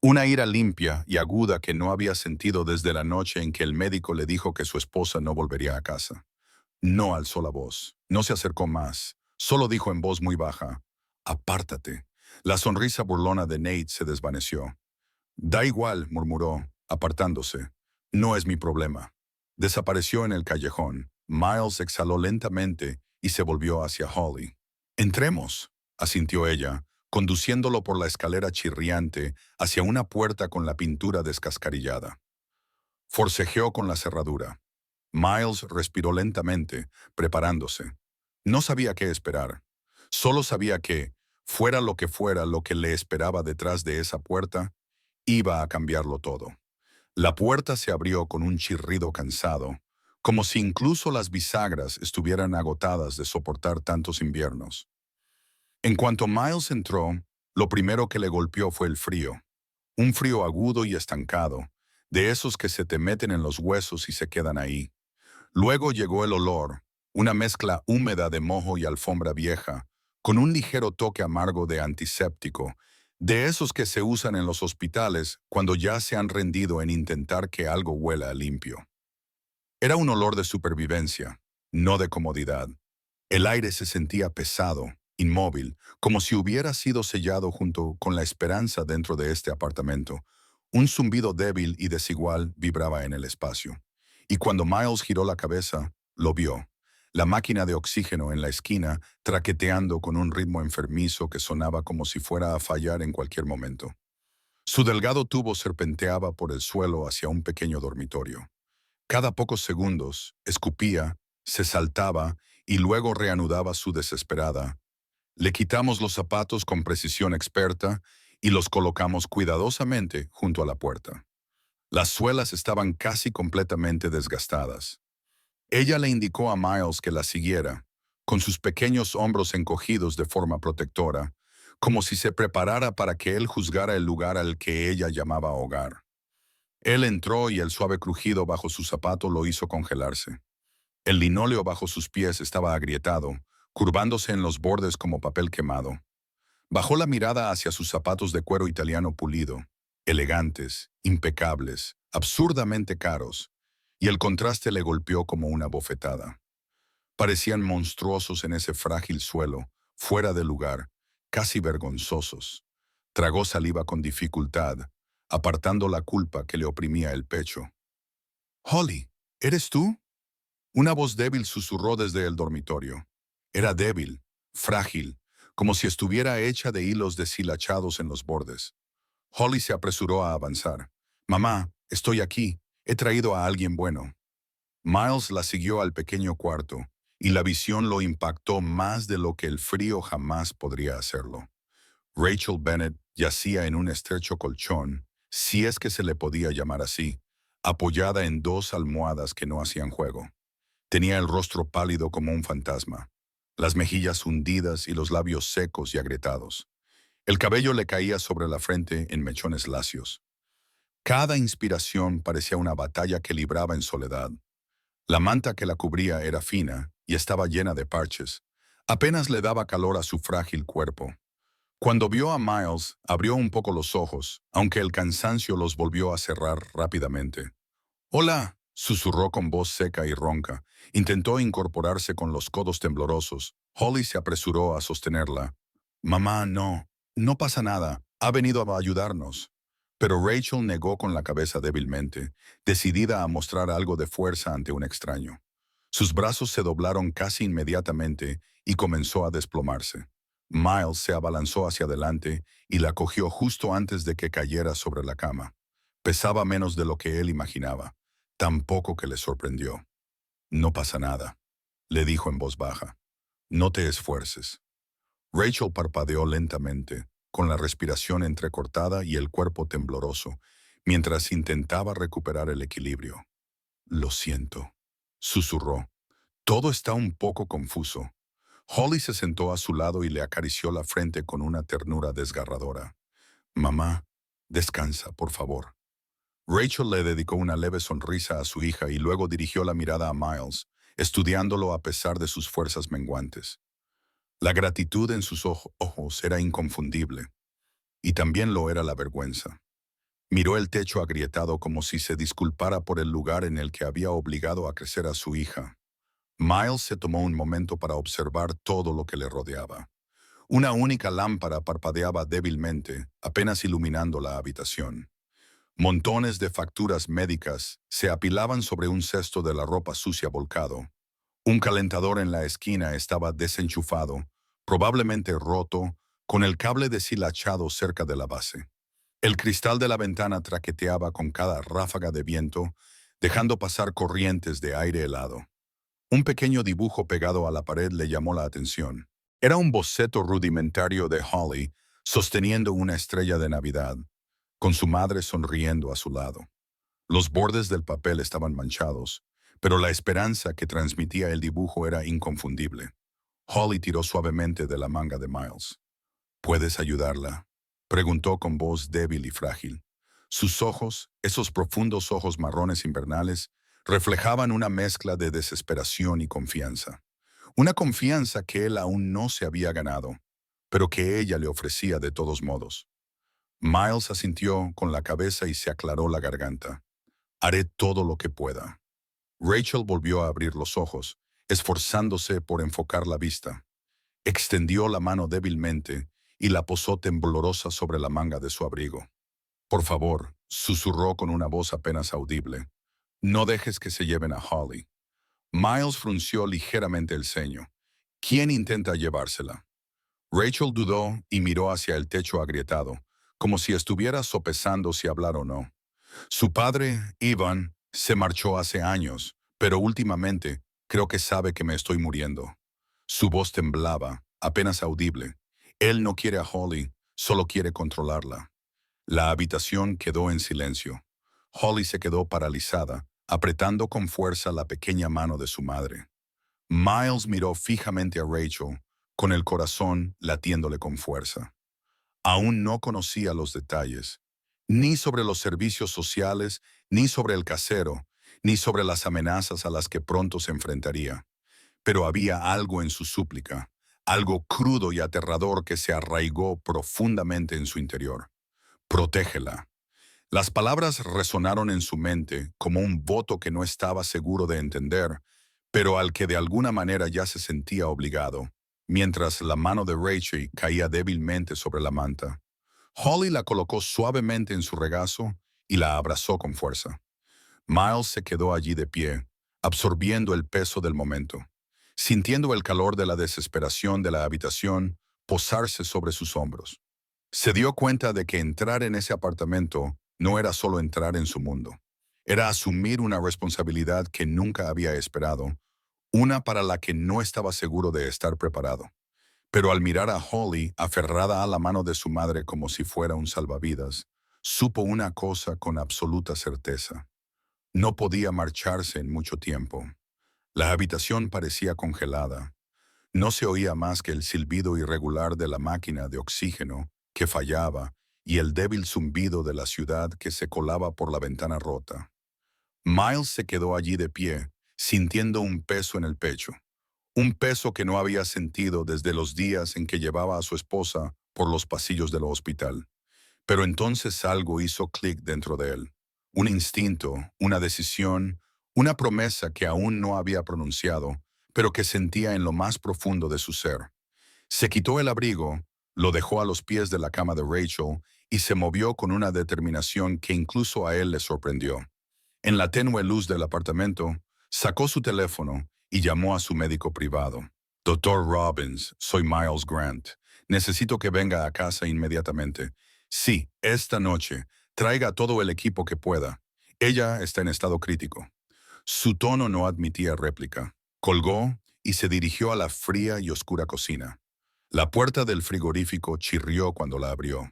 Una ira limpia y aguda que no había sentido desde la noche en que el médico le dijo que su esposa no volvería a casa. No alzó la voz, no se acercó más, solo dijo en voz muy baja, «Apártate». La sonrisa burlona de Nate se desvaneció. «Da igual», murmuró, apartándose. «No es mi problema». Desapareció en el callejón. Miles exhaló lentamente y se volvió hacia Holly. «Entremos», asintió ella, conduciéndolo por la escalera chirriante hacia una puerta con la pintura descascarillada. Forcejeó con la cerradura. Miles respiró lentamente, preparándose. No sabía qué esperar. Solo sabía que, fuera lo que le esperaba detrás de esa puerta, iba a cambiarlo todo. La puerta se abrió con un chirrido cansado, como si incluso las bisagras estuvieran agotadas de soportar tantos inviernos. En cuanto Miles entró, lo primero que le golpeó fue el frío. Un frío agudo y estancado, de esos que se te meten en los huesos y se quedan ahí. Luego llegó el olor, una mezcla húmeda de mojo y alfombra vieja, con un ligero toque amargo de antiséptico, de esos que se usan en los hospitales cuando ya se han rendido en intentar que algo huela limpio. Era un olor de supervivencia, no de comodidad. El aire se sentía pesado, inmóvil, como si hubiera sido sellado junto con la esperanza dentro de este apartamento. Un zumbido débil y desigual vibraba en el espacio. Y cuando Miles giró la cabeza, lo vio. La máquina de oxígeno en la esquina, traqueteando con un ritmo enfermizo que sonaba como si fuera a fallar en cualquier momento. Su delgado tubo serpenteaba por el suelo hacia un pequeño dormitorio. Cada pocos segundos, escupía, se saltaba y luego reanudaba su desesperada. Le quitamos los zapatos con precisión experta y los colocamos cuidadosamente junto a la puerta. Las suelas estaban casi completamente desgastadas. Ella le indicó a Miles que la siguiera, con sus pequeños hombros encogidos de forma protectora, como si se preparara para que él juzgara el lugar al que ella llamaba hogar. Él entró y el suave crujido bajo su zapato lo hizo congelarse. El linóleo bajo sus pies estaba agrietado, curvándose en los bordes como papel quemado. Bajó la mirada hacia sus zapatos de cuero italiano pulido, elegantes, impecables, absurdamente caros, y el contraste le golpeó como una bofetada. Parecían monstruosos en ese frágil suelo, fuera de lugar, casi vergonzosos. Tragó saliva con dificultad, apartando la culpa que le oprimía el pecho. «Holly, ¿eres tú?». Una voz débil susurró desde el dormitorio. Era débil, frágil, como si estuviera hecha de hilos deshilachados en los bordes. Holly se apresuró a avanzar. «Mamá, estoy aquí. He traído a alguien bueno». Miles la siguió al pequeño cuarto, y la visión lo impactó más de lo que el frío jamás podría hacerlo. Rachel Bennett yacía en un estrecho colchón, si es que se le podía llamar así, apoyada en dos almohadas que no hacían juego. Tenía el rostro pálido como un fantasma, las mejillas hundidas y los labios secos y agrietados. El cabello le caía sobre la frente en mechones lacios. Cada inspiración parecía una batalla que libraba en soledad. La manta que la cubría era fina y estaba llena de parches. Apenas le daba calor a su frágil cuerpo. Cuando vio a Miles, abrió un poco los ojos, aunque el cansancio los volvió a cerrar rápidamente. «Hola», susurró con voz seca y ronca. Intentó incorporarse con los codos temblorosos. Holly se apresuró a sostenerla. «Mamá, no. No pasa nada. Ha venido a ayudarnos». Pero Rachel negó con la cabeza débilmente, decidida a mostrar algo de fuerza ante un extraño. Sus brazos se doblaron casi inmediatamente y comenzó a desplomarse. Miles se abalanzó hacia adelante y la cogió justo antes de que cayera sobre la cama. Pesaba menos de lo que él imaginaba, tan poco que le sorprendió. «No pasa nada», le dijo en voz baja. «No te esfuerces». Rachel parpadeó lentamente, con la respiración entrecortada y el cuerpo tembloroso, mientras intentaba recuperar el equilibrio. «Lo siento», susurró. «Todo está un poco confuso». Holly se sentó a su lado y le acarició la frente con una ternura desgarradora. «Mamá, descansa, por favor». Rachel le dedicó una leve sonrisa a su hija y luego dirigió la mirada a Miles, estudiándolo a pesar de sus fuerzas menguantes. La gratitud en sus ojos era inconfundible, y también lo era la vergüenza. Miró el techo agrietado como si se disculpara por el lugar en el que había obligado a crecer a su hija. Miles se tomó un momento para observar todo lo que le rodeaba. Una única lámpara parpadeaba débilmente, apenas iluminando la habitación. Montones de facturas médicas se apilaban sobre un cesto de la ropa sucia volcado. Un calentador en la esquina estaba desenchufado, probablemente roto, con el cable deshilachado cerca de la base. El cristal de la ventana traqueteaba con cada ráfaga de viento, dejando pasar corrientes de aire helado. Un pequeño dibujo pegado a la pared le llamó la atención. Era un boceto rudimentario de Holly sosteniendo una estrella de Navidad, con su madre sonriendo a su lado. Los bordes del papel estaban manchados, pero la esperanza que transmitía el dibujo era inconfundible. Holly tiró suavemente de la manga de Miles. ¿Puedes ayudarla?, preguntó con voz débil y frágil. Sus ojos, esos profundos ojos marrones invernales, reflejaban una mezcla de desesperación y confianza. Una confianza que él aún no se había ganado, pero que ella le ofrecía de todos modos. Miles asintió con la cabeza y se aclaró la garganta. Haré todo lo que pueda. Rachel volvió a abrir los ojos, esforzándose por enfocar la vista. Extendió la mano débilmente y la posó temblorosa sobre la manga de su abrigo. Por favor, susurró con una voz apenas audible. No dejes que se lleven a Holly. Miles frunció ligeramente el ceño. ¿Quién intenta llevársela? Rachel dudó y miró hacia el techo agrietado, como si estuviera sopesando si hablar o no. Su padre, Ivan, se marchó hace años, pero últimamente creo que sabe que me estoy muriendo. Su voz temblaba, apenas audible. Él no quiere a Holly, solo quiere controlarla. La habitación quedó en silencio. Holly se quedó paralizada, apretando con fuerza la pequeña mano de su madre. Miles miró fijamente a Rachel, con el corazón latiéndole con fuerza. Aún no conocía los detalles, ni sobre los servicios sociales, ni sobre el casero, ni sobre las amenazas a las que pronto se enfrentaría. Pero había algo en su súplica, algo crudo y aterrador que se arraigó profundamente en su interior. Protégela. Las palabras resonaron en su mente como un voto que no estaba seguro de entender, pero al que de alguna manera ya se sentía obligado, mientras la mano de Rachel caía débilmente sobre la manta. Holly la colocó suavemente en su regazo y la abrazó con fuerza. Miles se quedó allí de pie, absorbiendo el peso del momento, sintiendo el calor de la desesperación de la habitación posarse sobre sus hombros. Se dio cuenta de que entrar en ese apartamento no era solo entrar en su mundo. Era asumir una responsabilidad que nunca había esperado, una para la que no estaba seguro de estar preparado. Pero al mirar a Holly aferrada a la mano de su madre como si fuera un salvavidas, supo una cosa con absoluta certeza. No podía marcharse en mucho tiempo. La habitación parecía congelada. No se oía más que el silbido irregular de la máquina de oxígeno que fallaba y el débil zumbido de la ciudad que se colaba por la ventana rota. Miles se quedó allí de pie, sintiendo un peso en el pecho. Un peso que no había sentido desde los días en que llevaba a su esposa por los pasillos del hospital. Pero entonces algo hizo clic dentro de él. Un instinto, una decisión, una promesa que aún no había pronunciado, pero que sentía en lo más profundo de su ser. Se quitó el abrigo, lo dejó a los pies de la cama de Rachel y se movió con una determinación que incluso a él le sorprendió. En la tenue luz del apartamento, sacó su teléfono y llamó a su médico privado. Doctor Robbins, soy Miles Grant. Necesito que venga a casa inmediatamente. Sí, esta noche. Traiga todo el equipo que pueda. Ella está en estado crítico. Su tono no admitía réplica. Colgó y se dirigió a la fría y oscura cocina. La puerta del frigorífico chirrió cuando la abrió.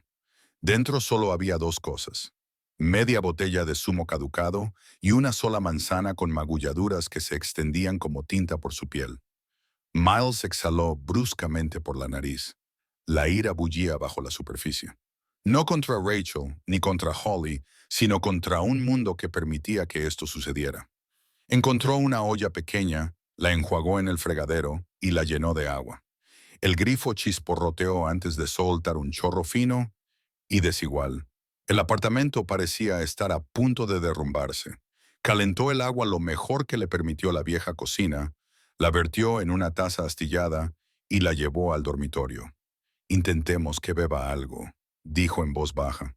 Dentro solo había dos cosas: media botella de zumo caducado y una sola manzana con magulladuras que se extendían como tinta por su piel. Miles exhaló bruscamente por la nariz. La ira bullía bajo la superficie. No contra Rachel ni contra Holly, sino contra un mundo que permitía que esto sucediera. Encontró una olla pequeña, la enjuagó en el fregadero y la llenó de agua. El grifo chisporroteó antes de soltar un chorro fino y desigual. El apartamento parecía estar a punto de derrumbarse. Calentó el agua lo mejor que le permitió la vieja cocina, la vertió en una taza astillada y la llevó al dormitorio. «Intentemos que beba algo», dijo en voz baja.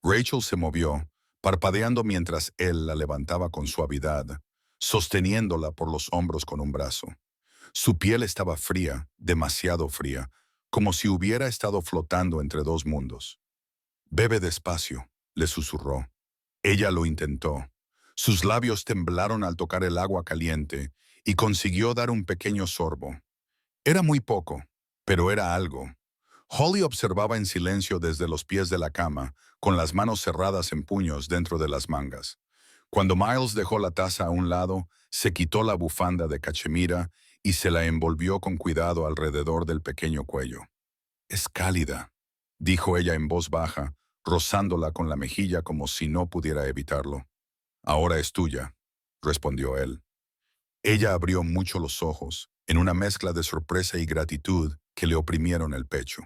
Rachel se movió, parpadeando mientras él la levantaba con suavidad, sosteniéndola por los hombros con un brazo. Su piel estaba fría, demasiado fría, como si hubiera estado flotando entre dos mundos. «Bebe despacio», le susurró. Ella lo intentó. Sus labios temblaron al tocar el agua caliente y consiguió dar un pequeño sorbo. Era muy poco, pero era algo. Holly observaba en silencio desde los pies de la cama, con las manos cerradas en puños dentro de las mangas. Cuando Miles dejó la taza a un lado, se quitó la bufanda de cachemira y se la envolvió con cuidado alrededor del pequeño cuello. «Es cálida», dijo ella en voz baja, rozándola con la mejilla como si no pudiera evitarlo. «Ahora es tuya», respondió él. Ella abrió mucho los ojos, en una mezcla de sorpresa y gratitud que le oprimieron el pecho.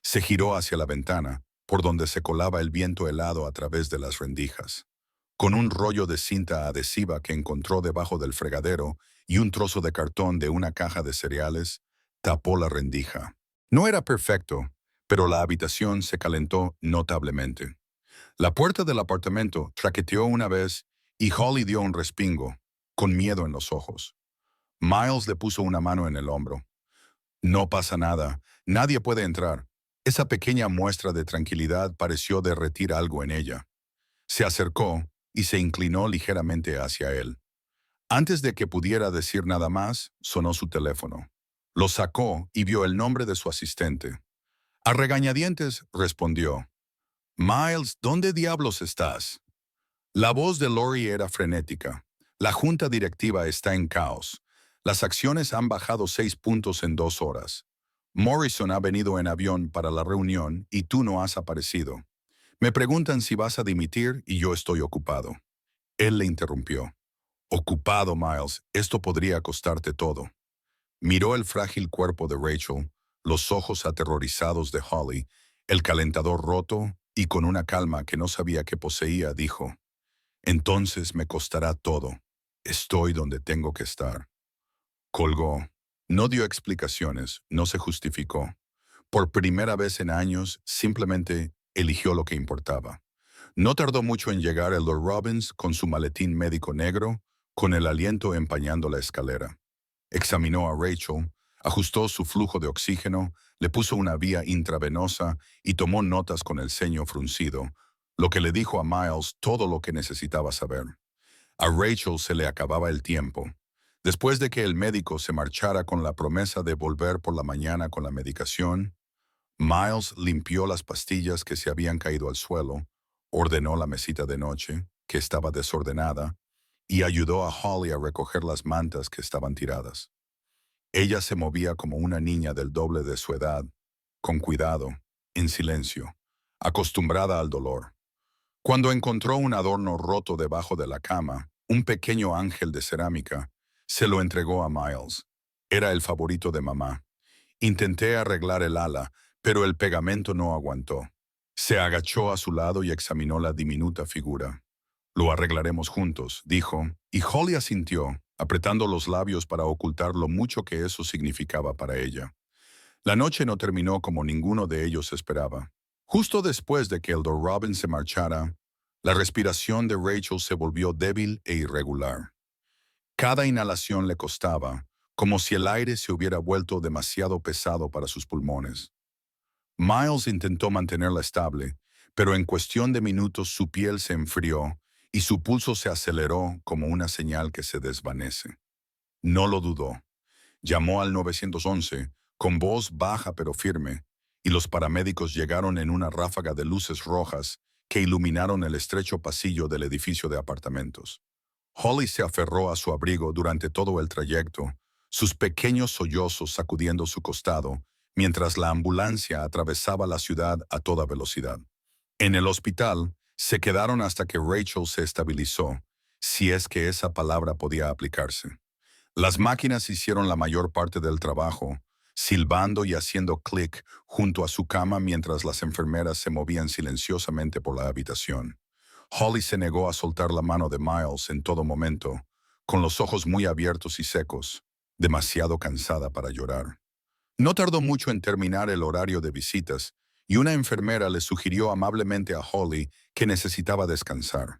Se giró hacia la ventana, por donde se colaba el viento helado a través de las rendijas. Con un rollo de cinta adhesiva que encontró debajo del fregadero y un trozo de cartón de una caja de cereales, tapó la rendija. No era perfecto, pero la habitación se calentó notablemente. La puerta del apartamento traqueteó una vez y Holly dio un respingo, con miedo en los ojos. Miles le puso una mano en el hombro. «No pasa nada, nadie puede entrar». Esa pequeña muestra de tranquilidad pareció derretir algo en ella. Se acercó y se inclinó ligeramente hacia él. Antes de que pudiera decir nada más, sonó su teléfono. Lo sacó y vio el nombre de su asistente. A regañadientes respondió. «Miles, ¿dónde diablos estás?» La voz de Lori era frenética. «La junta directiva está en caos. Las acciones han bajado 6 puntos en 2 horas. Morrison ha venido en avión para la reunión y tú no has aparecido. Me preguntan si vas a dimitir y yo estoy ocupado». Él le interrumpió. «Ocupado, Miles, esto podría costarte todo». Miró el frágil cuerpo de Rachel, los ojos aterrorizados de Holly, el calentador roto y con una calma que no sabía que poseía, dijo, «Entonces me costará todo. Estoy donde tengo que estar». Colgó. No dio explicaciones, no se justificó. Por primera vez en años, simplemente eligió lo que importaba. No tardó mucho en llegar el Lord Robbins con su maletín médico negro, con el aliento empañando la escalera. Examinó a Rachel, ajustó su flujo de oxígeno, le puso una vía intravenosa y tomó notas con el ceño fruncido, lo que le dijo a Miles todo lo que necesitaba saber. A Rachel se le acababa el tiempo. Después de que el médico se marchara con la promesa de volver por la mañana con la medicación, Miles limpió las pastillas que se habían caído al suelo, ordenó la mesita de noche, que estaba desordenada, y ayudó a Holly a recoger las mantas que estaban tiradas. Ella se movía como una niña del doble de su edad, con cuidado, en silencio, acostumbrada al dolor. Cuando encontró un adorno roto debajo de la cama, un pequeño ángel de cerámica, se lo entregó a Miles. Era el favorito de mamá. Intenté arreglar el ala, pero el pegamento no aguantó. Se agachó a su lado y examinó la diminuta figura. «Lo arreglaremos juntos», dijo, y Holly asintió, apretando los labios para ocultar lo mucho que eso significaba para ella. La noche no terminó como ninguno de ellos esperaba. Justo después de que el Lord Robbins se marchara, la respiración de Rachel se volvió débil e irregular. Cada inhalación le costaba, como si el aire se hubiera vuelto demasiado pesado para sus pulmones. Miles intentó mantenerla estable, pero en cuestión de minutos su piel se enfrió y su pulso se aceleró como una señal que se desvanece. No lo dudó. Llamó al 911 con voz baja pero firme, y los paramédicos llegaron en una ráfaga de luces rojas que iluminaron el estrecho pasillo del edificio de apartamentos. Holly se aferró a su abrigo durante todo el trayecto, sus pequeños sollozos sacudiendo su costado, mientras la ambulancia atravesaba la ciudad a toda velocidad. En el hospital, se quedaron hasta que Rachel se estabilizó, si es que esa palabra podía aplicarse. Las máquinas hicieron la mayor parte del trabajo, silbando y haciendo clic junto a su cama mientras las enfermeras se movían silenciosamente por la habitación. Holly se negó a soltar la mano de Miles en todo momento, con los ojos muy abiertos y secos, demasiado cansada para llorar. No tardó mucho en terminar el horario de visitas, y una enfermera le sugirió amablemente a Holly que necesitaba descansar.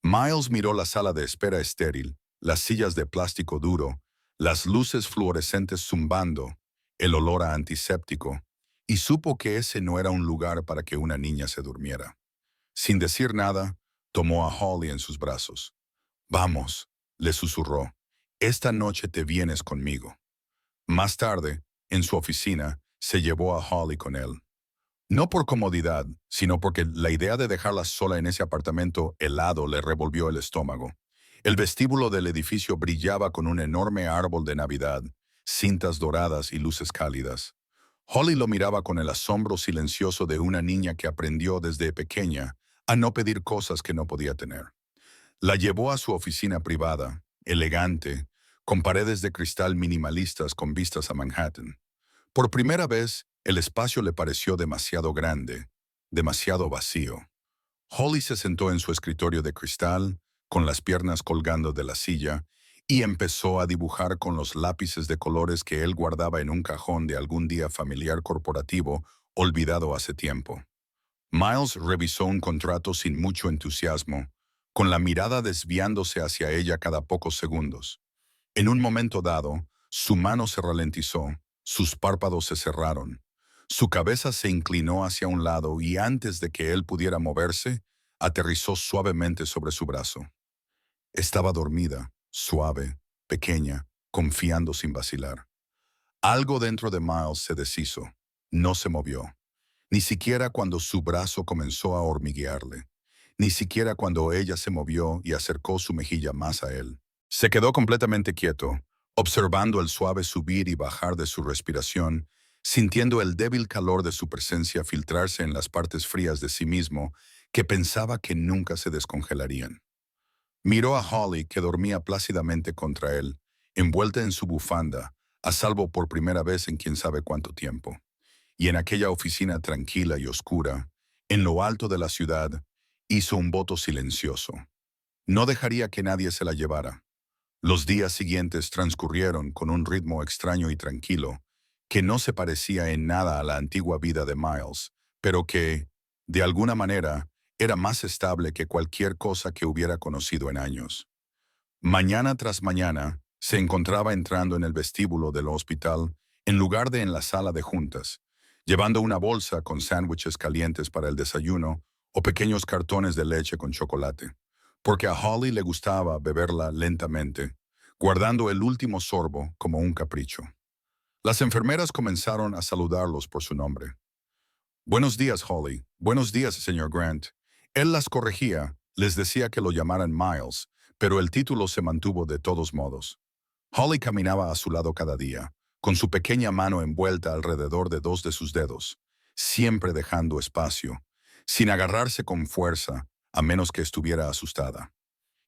Miles miró la sala de espera estéril, las sillas de plástico duro, las luces fluorescentes zumbando, el olor a antiséptico, y supo que ese no era un lugar para que una niña se durmiera. Sin decir nada, tomó a Holly en sus brazos. «Vamos», le susurró, «esta noche te vienes conmigo». Más tarde, en su oficina, se llevó a Holly con él. No por comodidad, sino porque la idea de dejarla sola en ese apartamento helado le revolvió el estómago. El vestíbulo del edificio brillaba con un enorme árbol de Navidad, cintas doradas y luces cálidas. Holly lo miraba con el asombro silencioso de una niña que aprendió desde pequeña a no pedir cosas que no podía tener. La llevó a su oficina privada, elegante, con paredes de cristal minimalistas con vistas a Manhattan. Por primera vez, el espacio le pareció demasiado grande, demasiado vacío. Holly se sentó en su escritorio de cristal, con las piernas colgando de la silla, y empezó a dibujar con los lápices de colores que él guardaba en un cajón de algún día familiar corporativo olvidado hace tiempo. Miles revisó un contrato sin mucho entusiasmo, con la mirada desviándose hacia ella cada pocos segundos. En un momento dado, su mano se ralentizó, sus párpados se cerraron, su cabeza se inclinó hacia un lado y antes de que él pudiera moverse, aterrizó suavemente sobre su brazo. Estaba dormida, suave, pequeña, confiando sin vacilar. Algo dentro de Miles se deshizo. No se movió. Ni siquiera cuando su brazo comenzó a hormiguearle. Ni siquiera cuando ella se movió y acercó su mejilla más a él. Se quedó completamente quieto, observando el suave subir y bajar de su respiración, sintiendo el débil calor de su presencia filtrarse en las partes frías de sí mismo que pensaba que nunca se descongelarían. Miró a Holly, que dormía plácidamente contra él, envuelta en su bufanda, a salvo por primera vez en quién sabe cuánto tiempo. Y en aquella oficina tranquila y oscura, en lo alto de la ciudad, hizo un voto silencioso. No dejaría que nadie se la llevara. Los días siguientes transcurrieron con un ritmo extraño y tranquilo, que no se parecía en nada a la antigua vida de Miles, pero que, de alguna manera, era más estable que cualquier cosa que hubiera conocido en años. Mañana tras mañana, se encontraba entrando en el vestíbulo del hospital en lugar de en la sala de juntas, llevando una bolsa con sándwiches calientes para el desayuno o pequeños cartones de leche con chocolate, porque a Holly le gustaba beberla lentamente, guardando el último sorbo como un capricho. Las enfermeras comenzaron a saludarlos por su nombre. «Buenos días, Holly. Buenos días, señor Grant». Él las corregía, les decía que lo llamaran Miles, pero el título se mantuvo de todos modos. Holly caminaba a su lado cada día, con su pequeña mano envuelta alrededor de dos de sus dedos, siempre dejando espacio, sin agarrarse con fuerza, a menos que estuviera asustada.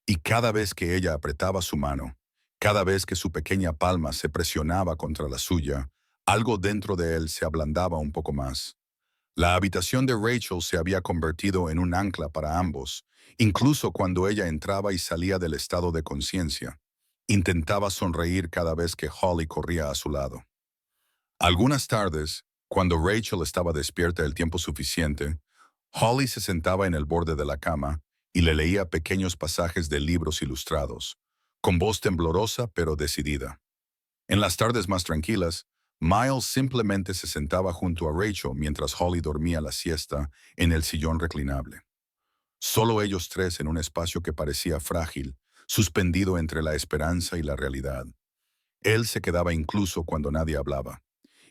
Y cada vez que ella apretaba su mano, cada vez que su pequeña palma se presionaba contra la suya, algo dentro de él se ablandaba un poco más. La habitación de Rachel se había convertido en un ancla para ambos, incluso cuando ella entraba y salía del estado de conciencia. Intentaba sonreír cada vez que Holly corría a su lado. Algunas tardes, cuando Rachel estaba despierta el tiempo suficiente, Holly se sentaba en el borde de la cama y le leía pequeños pasajes de libros ilustrados, con voz temblorosa pero decidida. En las tardes más tranquilas, Miles simplemente se sentaba junto a Rachel mientras Holly dormía la siesta en el sillón reclinable. Solo ellos tres en un espacio que parecía frágil, suspendido entre la esperanza y la realidad. Él se quedaba incluso cuando nadie hablaba,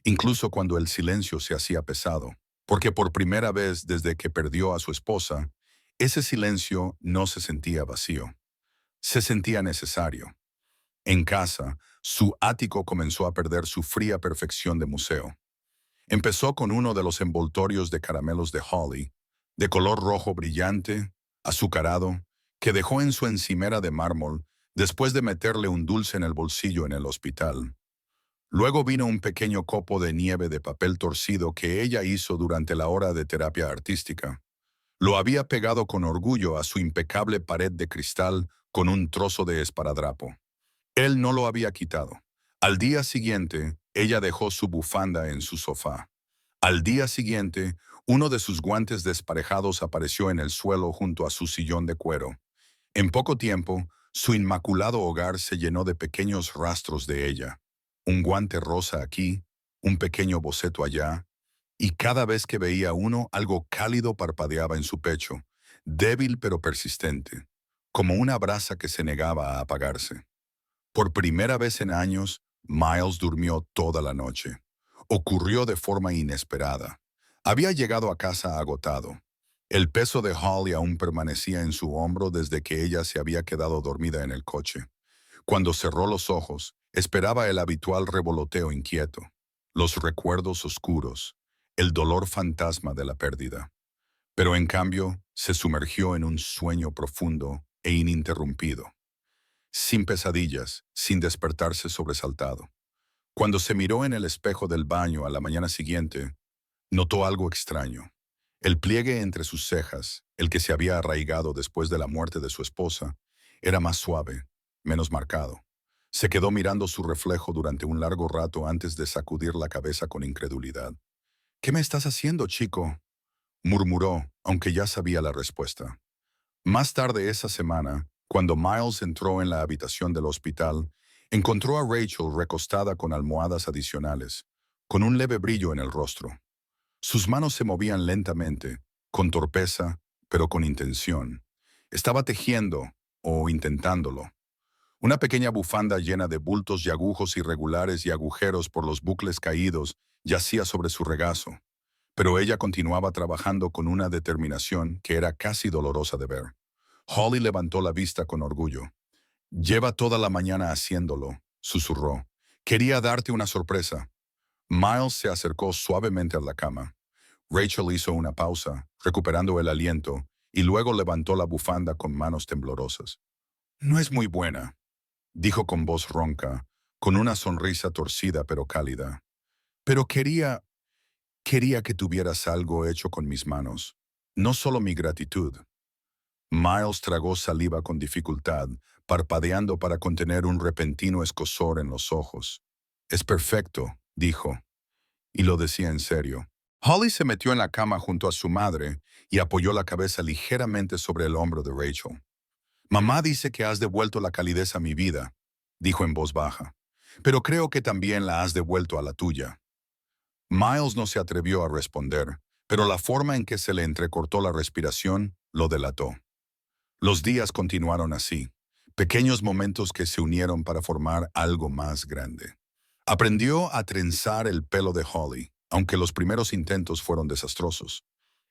incluso cuando el silencio se hacía pesado, porque por primera vez desde que perdió a su esposa, ese silencio no se sentía vacío, se sentía necesario. En casa, su ático comenzó a perder su fría perfección de museo. Empezó con uno de los envoltorios de caramelos de Holly, de color rojo brillante, azucarado, que dejó en su encimera de mármol después de meterle un dulce en el bolsillo en el hospital. Luego vino un pequeño copo de nieve de papel torcido que ella hizo durante la hora de terapia artística. Lo había pegado con orgullo a su impecable pared de cristal con un trozo de esparadrapo. Él no lo había quitado. Al día siguiente, ella dejó su bufanda en su sofá. Al día siguiente, uno de sus guantes desparejados apareció en el suelo junto a su sillón de cuero. En poco tiempo, su inmaculado hogar se llenó de pequeños rastros de ella. Un guante rosa aquí, un pequeño boceto allá, y cada vez que veía uno, algo cálido parpadeaba en su pecho, débil pero persistente, como una brasa que se negaba a apagarse. Por primera vez en años, Miles durmió toda la noche. Ocurrió de forma inesperada. Había llegado a casa agotado. El peso de Holly aún permanecía en su hombro desde que ella se había quedado dormida en el coche. Cuando cerró los ojos, esperaba el habitual revoloteo inquieto, los recuerdos oscuros, el dolor fantasma de la pérdida. Pero en cambio, se sumergió en un sueño profundo e ininterrumpido, sin pesadillas, sin despertarse sobresaltado. Cuando se miró en el espejo del baño a la mañana siguiente, notó algo extraño. El pliegue entre sus cejas, el que se había arraigado después de la muerte de su esposa, era más suave, menos marcado. Se quedó mirando su reflejo durante un largo rato antes de sacudir la cabeza con incredulidad. «¿Qué me estás haciendo, chico?», murmuró, aunque ya sabía la respuesta. Más tarde esa semana, cuando Miles entró en la habitación del hospital, encontró a Rachel recostada con almohadas adicionales, con un leve brillo en el rostro. Sus manos se movían lentamente, con torpeza, pero con intención. Estaba tejiendo, o intentándolo. Una pequeña bufanda llena de bultos y agujos irregulares y agujeros por los bucles caídos yacía sobre su regazo, pero ella continuaba trabajando con una determinación que era casi dolorosa de ver. Holly levantó la vista con orgullo. «Lleva toda la mañana haciéndolo», susurró. «Quería darte una sorpresa». Miles se acercó suavemente a la cama. Rachel hizo una pausa, recuperando el aliento, y luego levantó la bufanda con manos temblorosas. «No es muy buena», dijo con voz ronca, con una sonrisa torcida pero cálida. «Pero quería que tuvieras algo hecho con mis manos. No solo mi gratitud». Miles tragó saliva con dificultad, parpadeando para contener un repentino escozor en los ojos. «Es perfecto», dijo, y lo decía en serio. Holly se metió en la cama junto a su madre y apoyó la cabeza ligeramente sobre el hombro de Rachel. «Mamá dice que has devuelto la calidez a mi vida», dijo en voz baja, «pero creo que también la has devuelto a la tuya». Miles no se atrevió a responder, pero la forma en que se le entrecortó la respiración lo delató. Los días continuaron así, pequeños momentos que se unieron para formar algo más grande. Aprendió a trenzar el pelo de Holly, aunque los primeros intentos fueron desastrosos.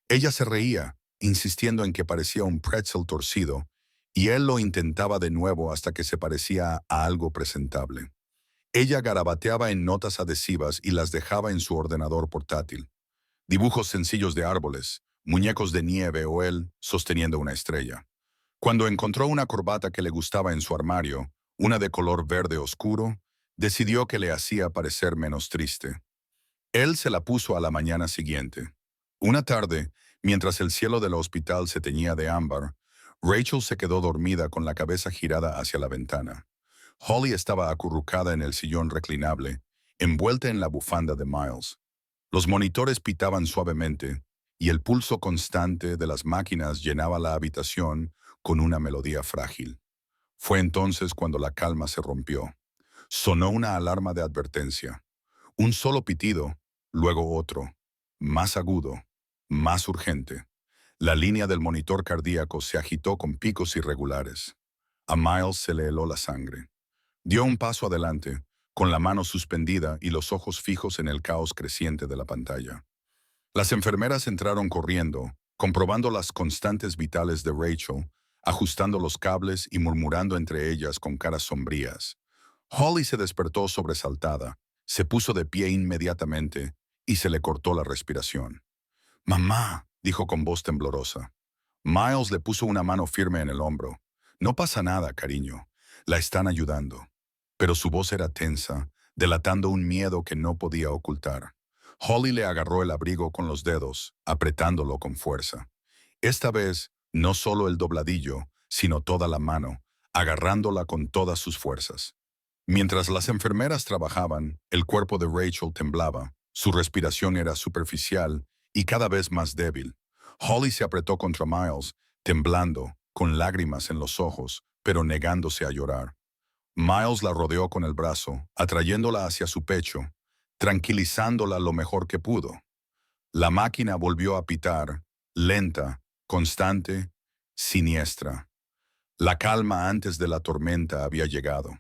Ella se reía, insistiendo en que parecía un pretzel torcido, y él lo intentaba de nuevo hasta que se parecía a algo presentable. Ella garabateaba en notas adhesivas y las dejaba en su ordenador portátil. Dibujos sencillos de árboles, muñecos de nieve o él sosteniendo una estrella. Cuando encontró una corbata que le gustaba en su armario, una de color verde oscuro, decidió que le hacía parecer menos triste. Él se la puso a la mañana siguiente. Una tarde, mientras el cielo del hospital se teñía de ámbar, Rachel se quedó dormida con la cabeza girada hacia la ventana. Holly estaba acurrucada en el sillón reclinable, envuelta en la bufanda de Miles. Los monitores pitaban suavemente, y el pulso constante de las máquinas llenaba la habitación con una melodía frágil. Fue entonces cuando la calma se rompió. Sonó una alarma de advertencia. Un solo pitido, luego otro, más agudo, más urgente. La línea del monitor cardíaco se agitó con picos irregulares. A Miles se le heló la sangre. Dio un paso adelante, con la mano suspendida y los ojos fijos en el caos creciente de la pantalla. Las enfermeras entraron corriendo, comprobando las constantes vitales de Rachel, ajustando los cables y murmurando entre ellas con caras sombrías. Holly se despertó sobresaltada, se puso de pie inmediatamente y se le cortó la respiración. «Mamá», dijo con voz temblorosa. Miles le puso una mano firme en el hombro. «No pasa nada, cariño. La están ayudando». Pero su voz era tensa, delatando un miedo que no podía ocultar. Holly le agarró el abrigo con los dedos, apretándolo con fuerza. Esta vez, no solo el dobladillo, sino toda la mano, agarrándola con todas sus fuerzas. Mientras las enfermeras trabajaban, el cuerpo de Rachel temblaba, su respiración era superficial y cada vez más débil. Holly se apretó contra Miles, temblando, con lágrimas en los ojos, pero negándose a llorar. Miles la rodeó con el brazo, atrayéndola hacia su pecho, tranquilizándola lo mejor que pudo. La máquina volvió a pitar, lenta, constante, siniestra. La calma antes de la tormenta había llegado.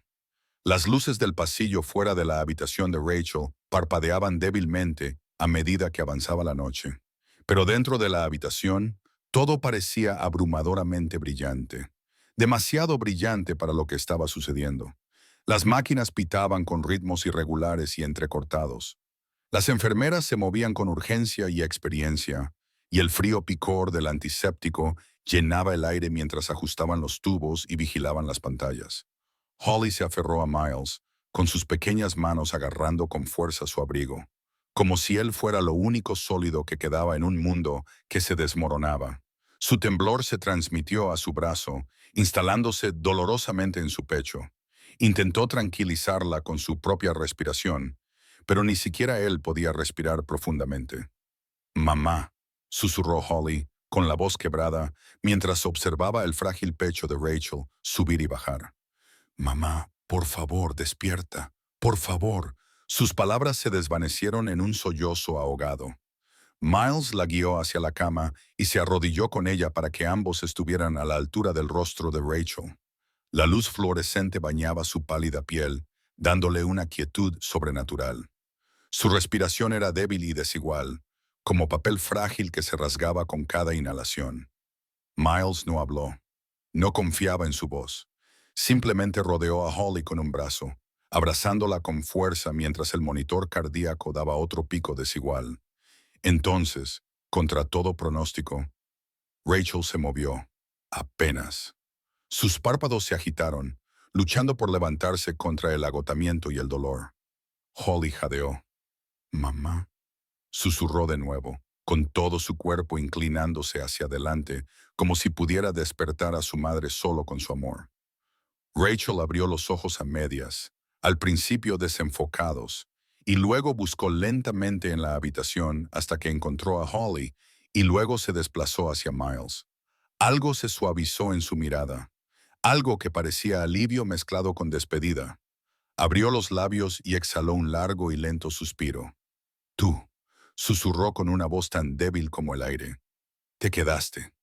Las luces del pasillo fuera de la habitación de Rachel parpadeaban débilmente a medida que avanzaba la noche. Pero dentro de la habitación, todo parecía abrumadoramente brillante. Demasiado brillante para lo que estaba sucediendo. Las máquinas pitaban con ritmos irregulares y entrecortados. Las enfermeras se movían con urgencia y experiencia, y el frío picor del antiséptico llenaba el aire mientras ajustaban los tubos y vigilaban las pantallas. Holly se aferró a Miles, con sus pequeñas manos agarrando con fuerza su abrigo, como si él fuera lo único sólido que quedaba en un mundo que se desmoronaba. Su temblor se transmitió a su brazo, instalándose dolorosamente en su pecho. Intentó tranquilizarla con su propia respiración, pero ni siquiera él podía respirar profundamente. «Mamá», susurró Holly, con la voz quebrada, mientras observaba el frágil pecho de Rachel subir y bajar. «Mamá, por favor, despierta. Por favor». Sus palabras se desvanecieron en un sollozo ahogado. Miles la guió hacia la cama y se arrodilló con ella para que ambos estuvieran a la altura del rostro de Rachel. La luz fluorescente bañaba su pálida piel, dándole una quietud sobrenatural. Su respiración era débil y desigual, como papel frágil que se rasgaba con cada inhalación. Miles no habló. No confiaba en su voz. Simplemente rodeó a Holly con un brazo, abrazándola con fuerza mientras el monitor cardíaco daba otro pico desigual. Entonces, contra todo pronóstico, Rachel se movió. Apenas. Sus párpados se agitaron, luchando por levantarse contra el agotamiento y el dolor. Holly jadeó. «Mamá», susurró de nuevo, con todo su cuerpo inclinándose hacia adelante, como si pudiera despertar a su madre solo con su amor. Rachel abrió los ojos a medias, al principio desenfocados, y luego buscó lentamente en la habitación hasta que encontró a Holly y luego se desplazó hacia Miles. Algo se suavizó en su mirada, algo que parecía alivio mezclado con despedida. Abrió los labios y exhaló un largo y lento suspiro. «Tú», susurró con una voz tan débil como el aire. «Te quedaste».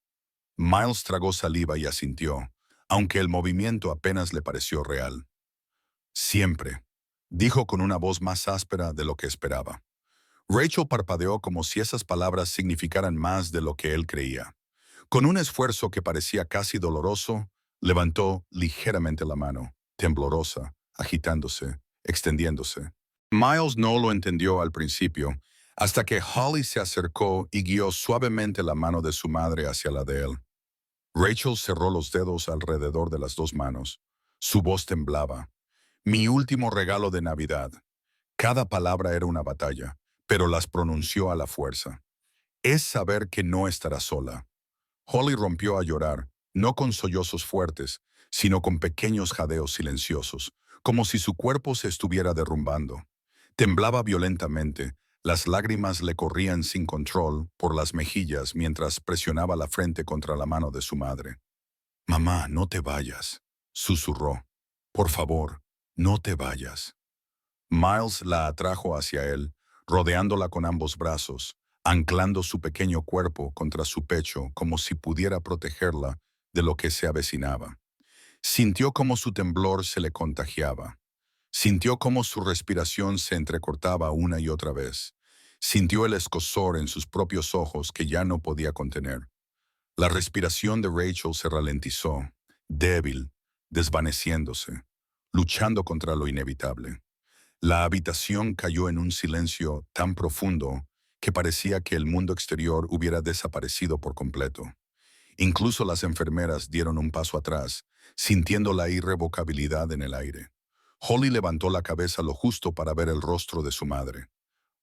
Miles tragó saliva y asintió, aunque el movimiento apenas le pareció real. «Siempre», dijo con una voz más áspera de lo que esperaba. Rachel parpadeó como si esas palabras significaran más de lo que él creía. Con un esfuerzo que parecía casi doloroso, levantó ligeramente la mano, temblorosa, agitándose, extendiéndose. Miles no lo entendió al principio, hasta que Holly se acercó y guió suavemente la mano de su madre hacia la de él. Rachel cerró los dedos alrededor de las dos manos. Su voz temblaba. «Mi último regalo de Navidad». Cada palabra era una batalla, pero las pronunció a la fuerza. «Es saber que no estará sola». Holly rompió a llorar, no con sollozos fuertes, sino con pequeños jadeos silenciosos, como si su cuerpo se estuviera derrumbando. Temblaba violentamente, las lágrimas le corrían sin control por las mejillas mientras presionaba la frente contra la mano de su madre. «Mamá, no te vayas», susurró. «Por favor, no te vayas». Miles la atrajo hacia él, rodeándola con ambos brazos, anclando su pequeño cuerpo contra su pecho como si pudiera protegerla de lo que se avecinaba. Sintió cómo su temblor se le contagiaba. Sintió cómo su respiración se entrecortaba una y otra vez. Sintió el escozor en sus propios ojos que ya no podía contener. La respiración de Rachel se ralentizó, débil, desvaneciéndose, luchando contra lo inevitable. La habitación cayó en un silencio tan profundo que parecía que el mundo exterior hubiera desaparecido por completo. Incluso las enfermeras dieron un paso atrás, sintiendo la irrevocabilidad en el aire. Holly levantó la cabeza lo justo para ver el rostro de su madre.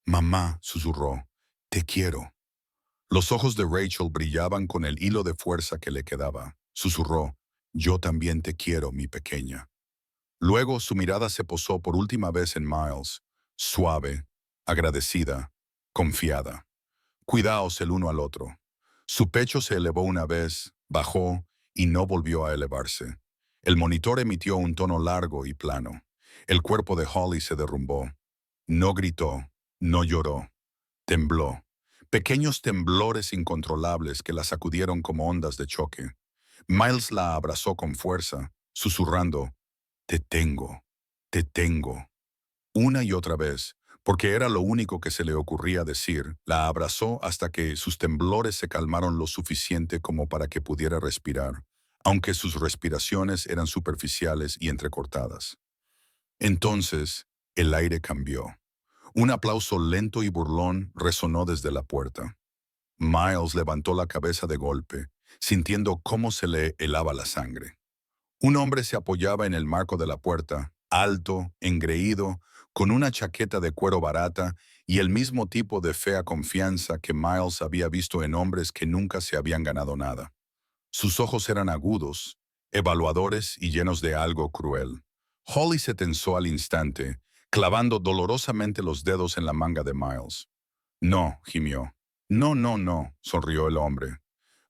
Mamá, susurró, te quiero. Los ojos de Rachel brillaban con el hilo de fuerza que le quedaba. Susurró, yo también te quiero, mi pequeña. Luego su mirada se posó por última vez en Miles, suave, agradecida, confiada. Cuidaos el uno al otro. Su pecho se elevó una vez, bajó y no volvió a elevarse. El monitor emitió un tono largo y plano. El cuerpo de Holly se derrumbó. No gritó, no lloró, tembló. Pequeños temblores incontrolables que la sacudieron como ondas de choque. Miles la abrazó con fuerza, susurrando, te tengo, te tengo. Una y otra vez, porque era lo único que se le ocurría decir, la abrazó hasta que sus temblores se calmaron lo suficiente como para que pudiera respirar, aunque sus respiraciones eran superficiales y entrecortadas. Entonces, el aire cambió. Un aplauso lento y burlón resonó desde la puerta. Miles levantó la cabeza de golpe, sintiendo cómo se le helaba la sangre. Un hombre se apoyaba en el marco de la puerta, alto, engreído, con una chaqueta de cuero barata y el mismo tipo de fea confianza que Miles había visto en hombres que nunca se habían ganado nada. Sus ojos eran agudos, evaluadores y llenos de algo cruel. Holly se tensó al instante, clavando dolorosamente los dedos en la manga de Miles. No, gimió. No, no, no, sonrió el hombre.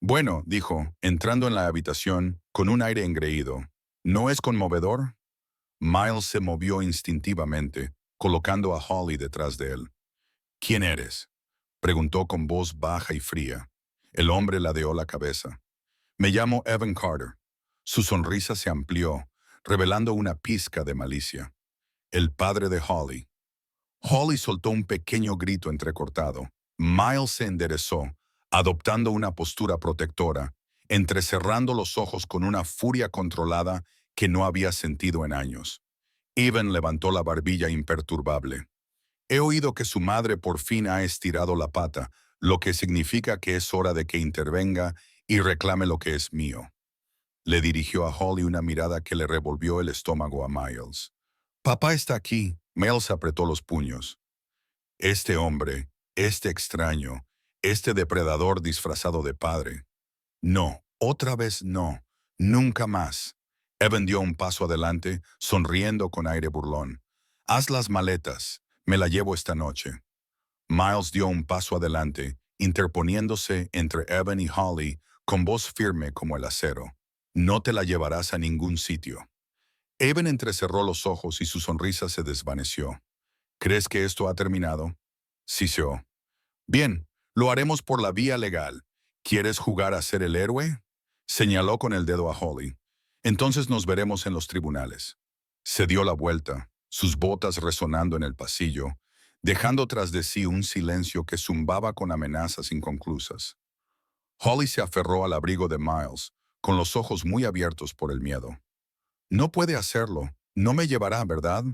Bueno, dijo, entrando en la habitación con un aire engreído. ¿No es conmovedor? Miles se movió instintivamente, colocando a Holly detrás de él. ¿Quién eres? Preguntó con voz baja y fría. El hombre ladeó la cabeza. Me llamo Evan Carter. Su sonrisa se amplió, revelando una pizca de malicia. El padre de Holly. Holly soltó un pequeño grito entrecortado. Miles se enderezó, adoptando una postura protectora, entrecerrando los ojos con una furia controlada que no había sentido en años. Evan levantó la barbilla imperturbable. He oído que su madre por fin ha estirado la pata, lo que significa que es hora de que intervenga y reclame lo que es mío. Le dirigió a Holly una mirada que le revolvió el estómago a Miles. Papá está aquí. Miles apretó los puños. Este hombre, este extraño, este depredador disfrazado de padre. No, otra vez no, nunca más. Evan dio un paso adelante, sonriendo con aire burlón. Haz las maletas, me la llevo esta noche. Miles dio un paso adelante, interponiéndose entre Evan y Holly, con voz firme como el acero. No te la llevarás a ningún sitio. Evan entrecerró los ojos y su sonrisa se desvaneció. ¿Crees que esto ha terminado? Siseó. Bien, lo haremos por la vía legal. ¿Quieres jugar a ser el héroe? Señaló con el dedo a Holly. Entonces nos veremos en los tribunales. Se dio la vuelta, sus botas resonando en el pasillo, dejando tras de sí un silencio que zumbaba con amenazas inconclusas. Holly se aferró al abrigo de Miles, con los ojos muy abiertos por el miedo. No puede hacerlo, no me llevará, ¿verdad?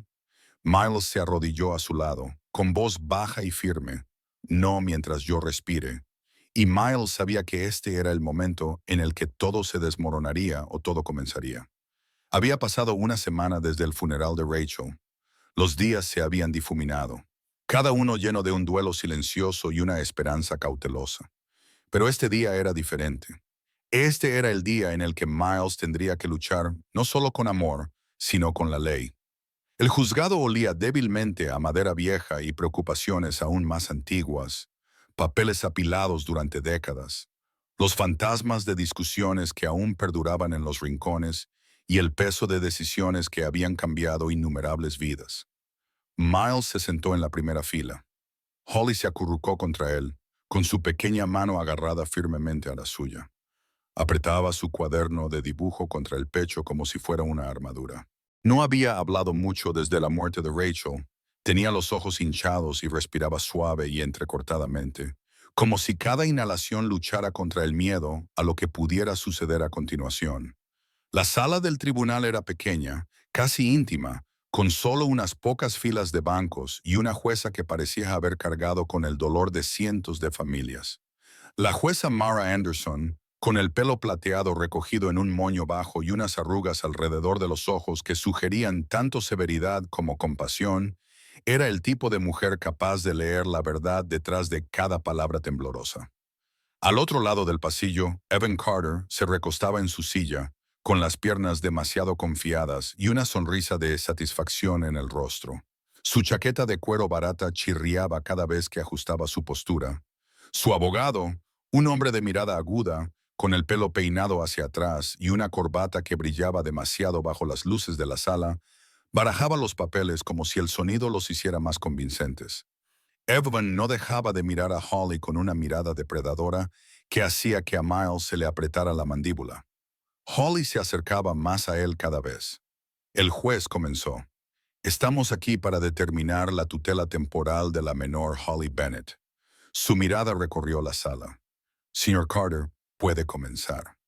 Miles se arrodilló a su lado, con voz baja y firme. No mientras yo respire. Y Miles sabía que este era el momento en el que todo se desmoronaría o todo comenzaría. Había pasado una semana desde el funeral de Rachel. Los días se habían difuminado, cada uno lleno de un duelo silencioso y una esperanza cautelosa. Pero este día era diferente. Este era el día en el que Miles tendría que luchar no solo con amor, sino con la ley. El juzgado olía débilmente a madera vieja y preocupaciones aún más antiguas, papeles apilados durante décadas, los fantasmas de discusiones que aún perduraban en los rincones y el peso de decisiones que habían cambiado innumerables vidas. Miles se sentó en la primera fila. Holly se acurrucó contra él, con su pequeña mano agarrada firmemente a la suya. Apretaba su cuaderno de dibujo contra el pecho como si fuera una armadura. No había hablado mucho desde la muerte de Rachel. Tenía los ojos hinchados y respiraba suave y entrecortadamente, como si cada inhalación luchara contra el miedo a lo que pudiera suceder a continuación. La sala del tribunal era pequeña, casi íntima, con solo unas pocas filas de bancos y una jueza que parecía haber cargado con el dolor de cientos de familias. La jueza Mara Anderson, con el pelo plateado recogido en un moño bajo y unas arrugas alrededor de los ojos que sugerían tanto severidad como compasión, era el tipo de mujer capaz de leer la verdad detrás de cada palabra temblorosa. Al otro lado del pasillo, Evan Carter se recostaba en su silla, con las piernas demasiado confiadas y una sonrisa de satisfacción en el rostro. Su chaqueta de cuero barata chirriaba cada vez que ajustaba su postura. Su abogado, un hombre de mirada aguda, con el pelo peinado hacia atrás y una corbata que brillaba demasiado bajo las luces de la sala, barajaba los papeles como si el sonido los hiciera más convincentes. Evan no dejaba de mirar a Holly con una mirada depredadora que hacía que a Miles se le apretara la mandíbula. Holly se acercaba más a él cada vez. El juez comenzó. Estamos aquí para determinar la tutela temporal de la menor Holly Bennett. Su mirada recorrió la sala. Señor Carter, puede comenzar.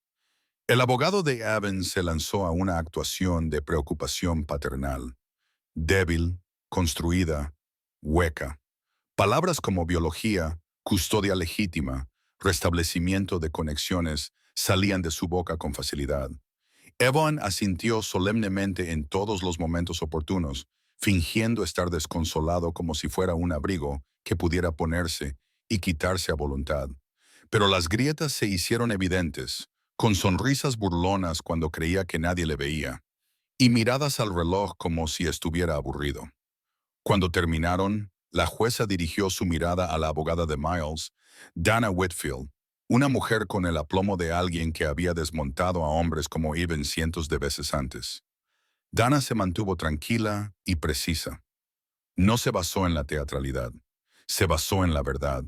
El abogado de Evans se lanzó a una actuación de preocupación paternal. Débil, construida, hueca. Palabras como biología, custodia legítima, restablecimiento de conexiones salían de su boca con facilidad. Evan asintió solemnemente en todos los momentos oportunos, fingiendo estar desconsolado como si fuera un abrigo que pudiera ponerse y quitarse a voluntad. Pero las grietas se hicieron evidentes, con sonrisas burlonas cuando creía que nadie le veía, y miradas al reloj como si estuviera aburrido. Cuando terminaron, la jueza dirigió su mirada a la abogada de Miles, Dana Whitfield, una mujer con el aplomo de alguien que había desmontado a hombres como Evan cientos de veces antes. Dana se mantuvo tranquila y precisa. No se basó en la teatralidad, se basó en la verdad.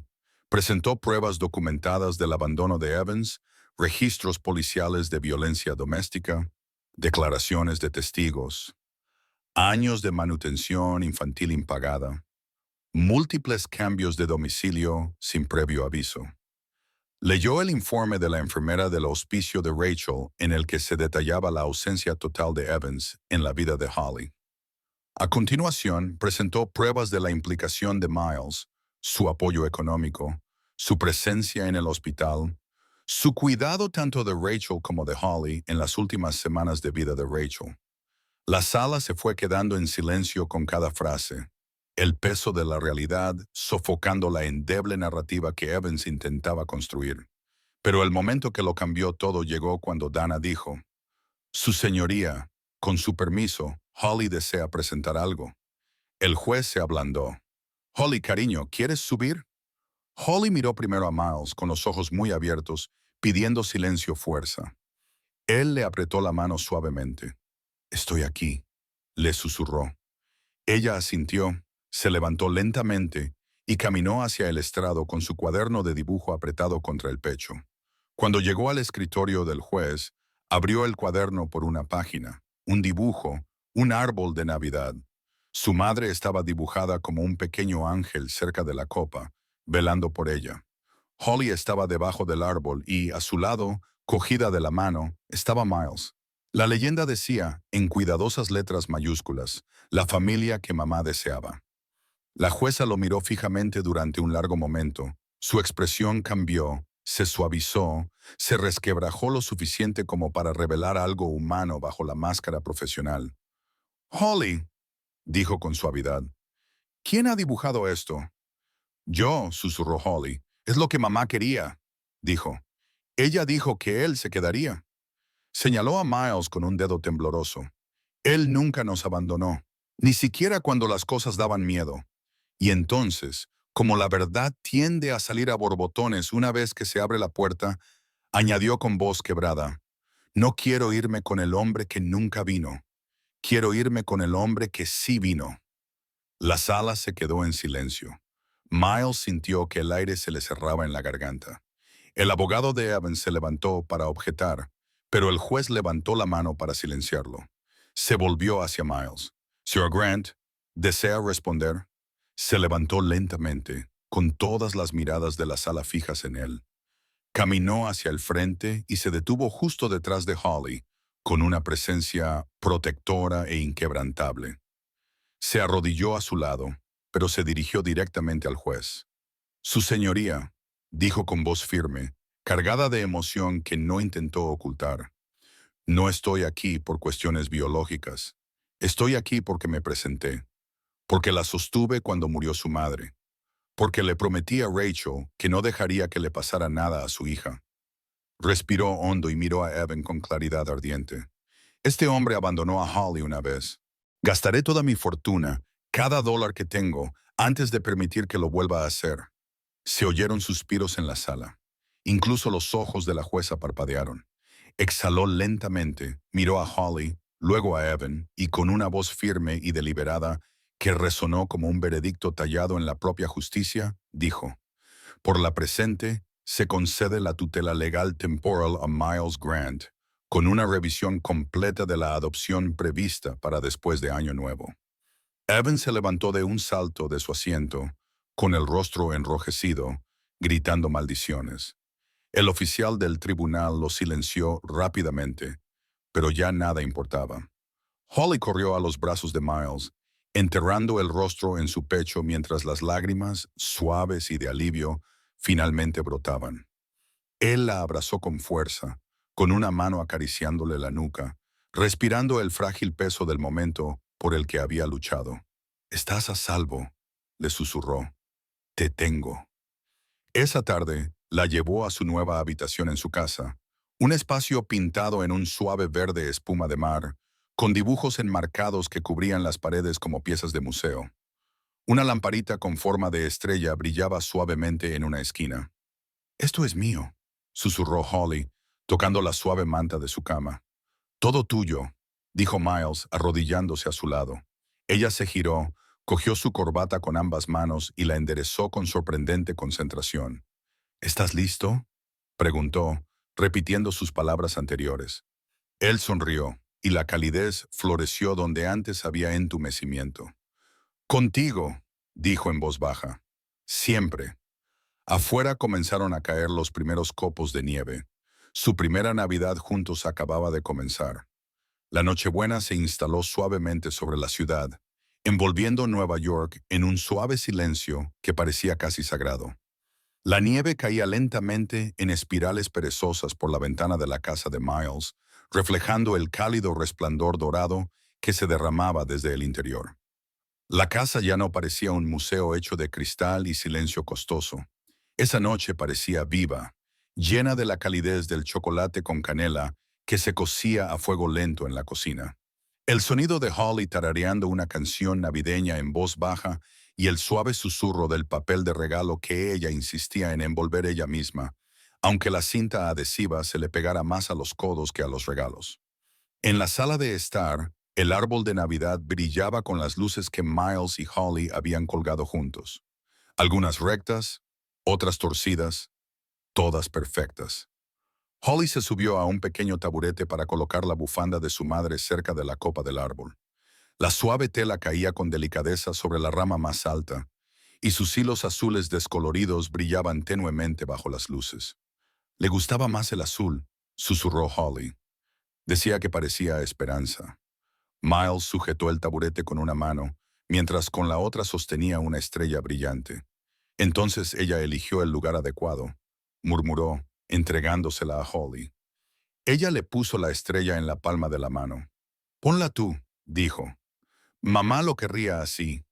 Presentó pruebas documentadas del abandono de Evans, registros policiales de violencia doméstica, declaraciones de testigos, años de manutención infantil impagada, múltiples cambios de domicilio sin previo aviso. Leyó el informe de la enfermera del hospicio de Rachel en el que se detallaba la ausencia total de Evans en la vida de Holly. A continuación, presentó pruebas de la implicación de Miles, su apoyo económico, su presencia en el hospital, su cuidado tanto de Rachel como de Holly en las últimas semanas de vida de Rachel. La sala se fue quedando en silencio con cada frase, el peso de la realidad sofocando la endeble narrativa que Evans intentaba construir. Pero el momento que lo cambió todo llegó cuando Dana dijo, «Su señoría, con su permiso, Holly desea presentar algo». El juez se ablandó. «Holly, cariño, ¿quieres subir?» Holly miró primero a Miles con los ojos muy abiertos, pidiendo silencio fuerza. Él le apretó la mano suavemente. «Estoy aquí», le susurró. Ella asintió, se levantó lentamente y caminó hacia el estrado con su cuaderno de dibujo apretado contra el pecho. Cuando llegó al escritorio del juez, abrió el cuaderno por una página, un dibujo, un árbol de Navidad. Su madre estaba dibujada como un pequeño ángel cerca de la copa, velando por ella. Holly estaba debajo del árbol y, a su lado, cogida de la mano, estaba Miles. La leyenda decía, en cuidadosas letras mayúsculas, la familia que mamá deseaba. La jueza lo miró fijamente durante un largo momento. Su expresión cambió, se suavizó, se resquebrajó lo suficiente como para revelar algo humano bajo la máscara profesional. «Holly», dijo con suavidad, «¿quién ha dibujado esto?» «Yo», susurró Holly. «Es lo que mamá quería», dijo. «Ella dijo que él se quedaría». Señaló a Miles con un dedo tembloroso. «Él nunca nos abandonó, ni siquiera cuando las cosas daban miedo. Y entonces, como la verdad tiende a salir a borbotones una vez que se abre la puerta, añadió con voz quebrada, «No quiero irme con el hombre que nunca vino. Quiero irme con el hombre que sí vino». La sala se quedó en silencio. Miles sintió que el aire se le cerraba en la garganta. El abogado de Evans se levantó para objetar, pero el juez levantó la mano para silenciarlo. Se volvió hacia Miles. «Sir Grant, ¿desea responder?» Se levantó lentamente, con todas las miradas de la sala fijas en él. Caminó hacia el frente y se detuvo justo detrás de Holly, con una presencia protectora e inquebrantable. Se arrodilló a su lado, pero se dirigió directamente al juez. «Su señoría», dijo con voz firme, cargada de emoción que no intentó ocultar. No estoy aquí por cuestiones biológicas. Estoy aquí porque me presenté, porque la sostuve cuando murió su madre, porque le prometí a Rachel que no dejaría que le pasara nada a su hija. Respiró hondo y miró a Evan con claridad ardiente. Este hombre abandonó a Holly una vez. Gastaré toda mi fortuna, cada dólar que tengo, antes de permitir que lo vuelva a hacer. Se oyeron suspiros en la sala. Incluso los ojos de la jueza parpadearon. Exhaló lentamente, miró a Holly, luego a Evan, y con una voz firme y deliberada, que resonó como un veredicto tallado en la propia justicia, dijo: por la presente, se concede la tutela legal temporal a Miles Grant, con una revisión completa de la adopción prevista para después de Año Nuevo. Evan se levantó de un salto de su asiento, con el rostro enrojecido, gritando maldiciones. El oficial del tribunal lo silenció rápidamente, pero ya nada importaba. Holly corrió a los brazos de Miles, enterrando el rostro en su pecho mientras las lágrimas, suaves y de alivio, finalmente brotaban. Él la abrazó con fuerza, con una mano acariciándole la nuca, respirando el frágil peso del momento por el que había luchado. «Estás a salvo», le susurró. «Te tengo». Esa tarde, la llevó a su nueva habitación en su casa, un espacio pintado en un suave verde espuma de mar, con dibujos enmarcados que cubrían las paredes como piezas de museo. Una lamparita con forma de estrella brillaba suavemente en una esquina. «Esto es mío», susurró Holly, tocando la suave manta de su cama. «Todo tuyo», dijo Miles, arrodillándose a su lado. Ella se giró, cogió su corbata con ambas manos y la enderezó con sorprendente concentración. «¿Estás listo?», preguntó, repitiendo sus palabras anteriores. Él sonrió, y la calidez floreció donde antes había entumecimiento. «Contigo», dijo en voz baja. «Siempre». Afuera comenzaron a caer los primeros copos de nieve. Su primera Navidad juntos acababa de comenzar. La Nochebuena se instaló suavemente sobre la ciudad, envolviendo Nueva York en un suave silencio que parecía casi sagrado. La nieve caía lentamente en espirales perezosas por la ventana de la casa de Miles, reflejando el cálido resplandor dorado que se derramaba desde el interior. La casa ya no parecía un museo hecho de cristal y silencio costoso. Esa noche parecía viva, llena de la calidez del chocolate con canela que se cocía a fuego lento en la cocina. El sonido de Holly tarareando una canción navideña en voz baja y el suave susurro del papel de regalo que ella insistía en envolver ella misma, aunque la cinta adhesiva se le pegara más a los codos que a los regalos. En la sala de estar, el árbol de Navidad brillaba con las luces que Miles y Holly habían colgado juntos. Algunas rectas, otras torcidas, todas perfectas. Holly se subió a un pequeño taburete para colocar la bufanda de su madre cerca de la copa del árbol. La suave tela caía con delicadeza sobre la rama más alta, y sus hilos azules descoloridos brillaban tenuemente bajo las luces. «Le gustaba más el azul», susurró Holly. Decía que parecía esperanza. Miles sujetó el taburete con una mano, mientras con la otra sostenía una estrella brillante. Entonces ella eligió el lugar adecuado, murmuró, entregándosela a Holly. Ella le puso la estrella en la palma de la mano. «Ponla tú», dijo. «Mamá lo querría así».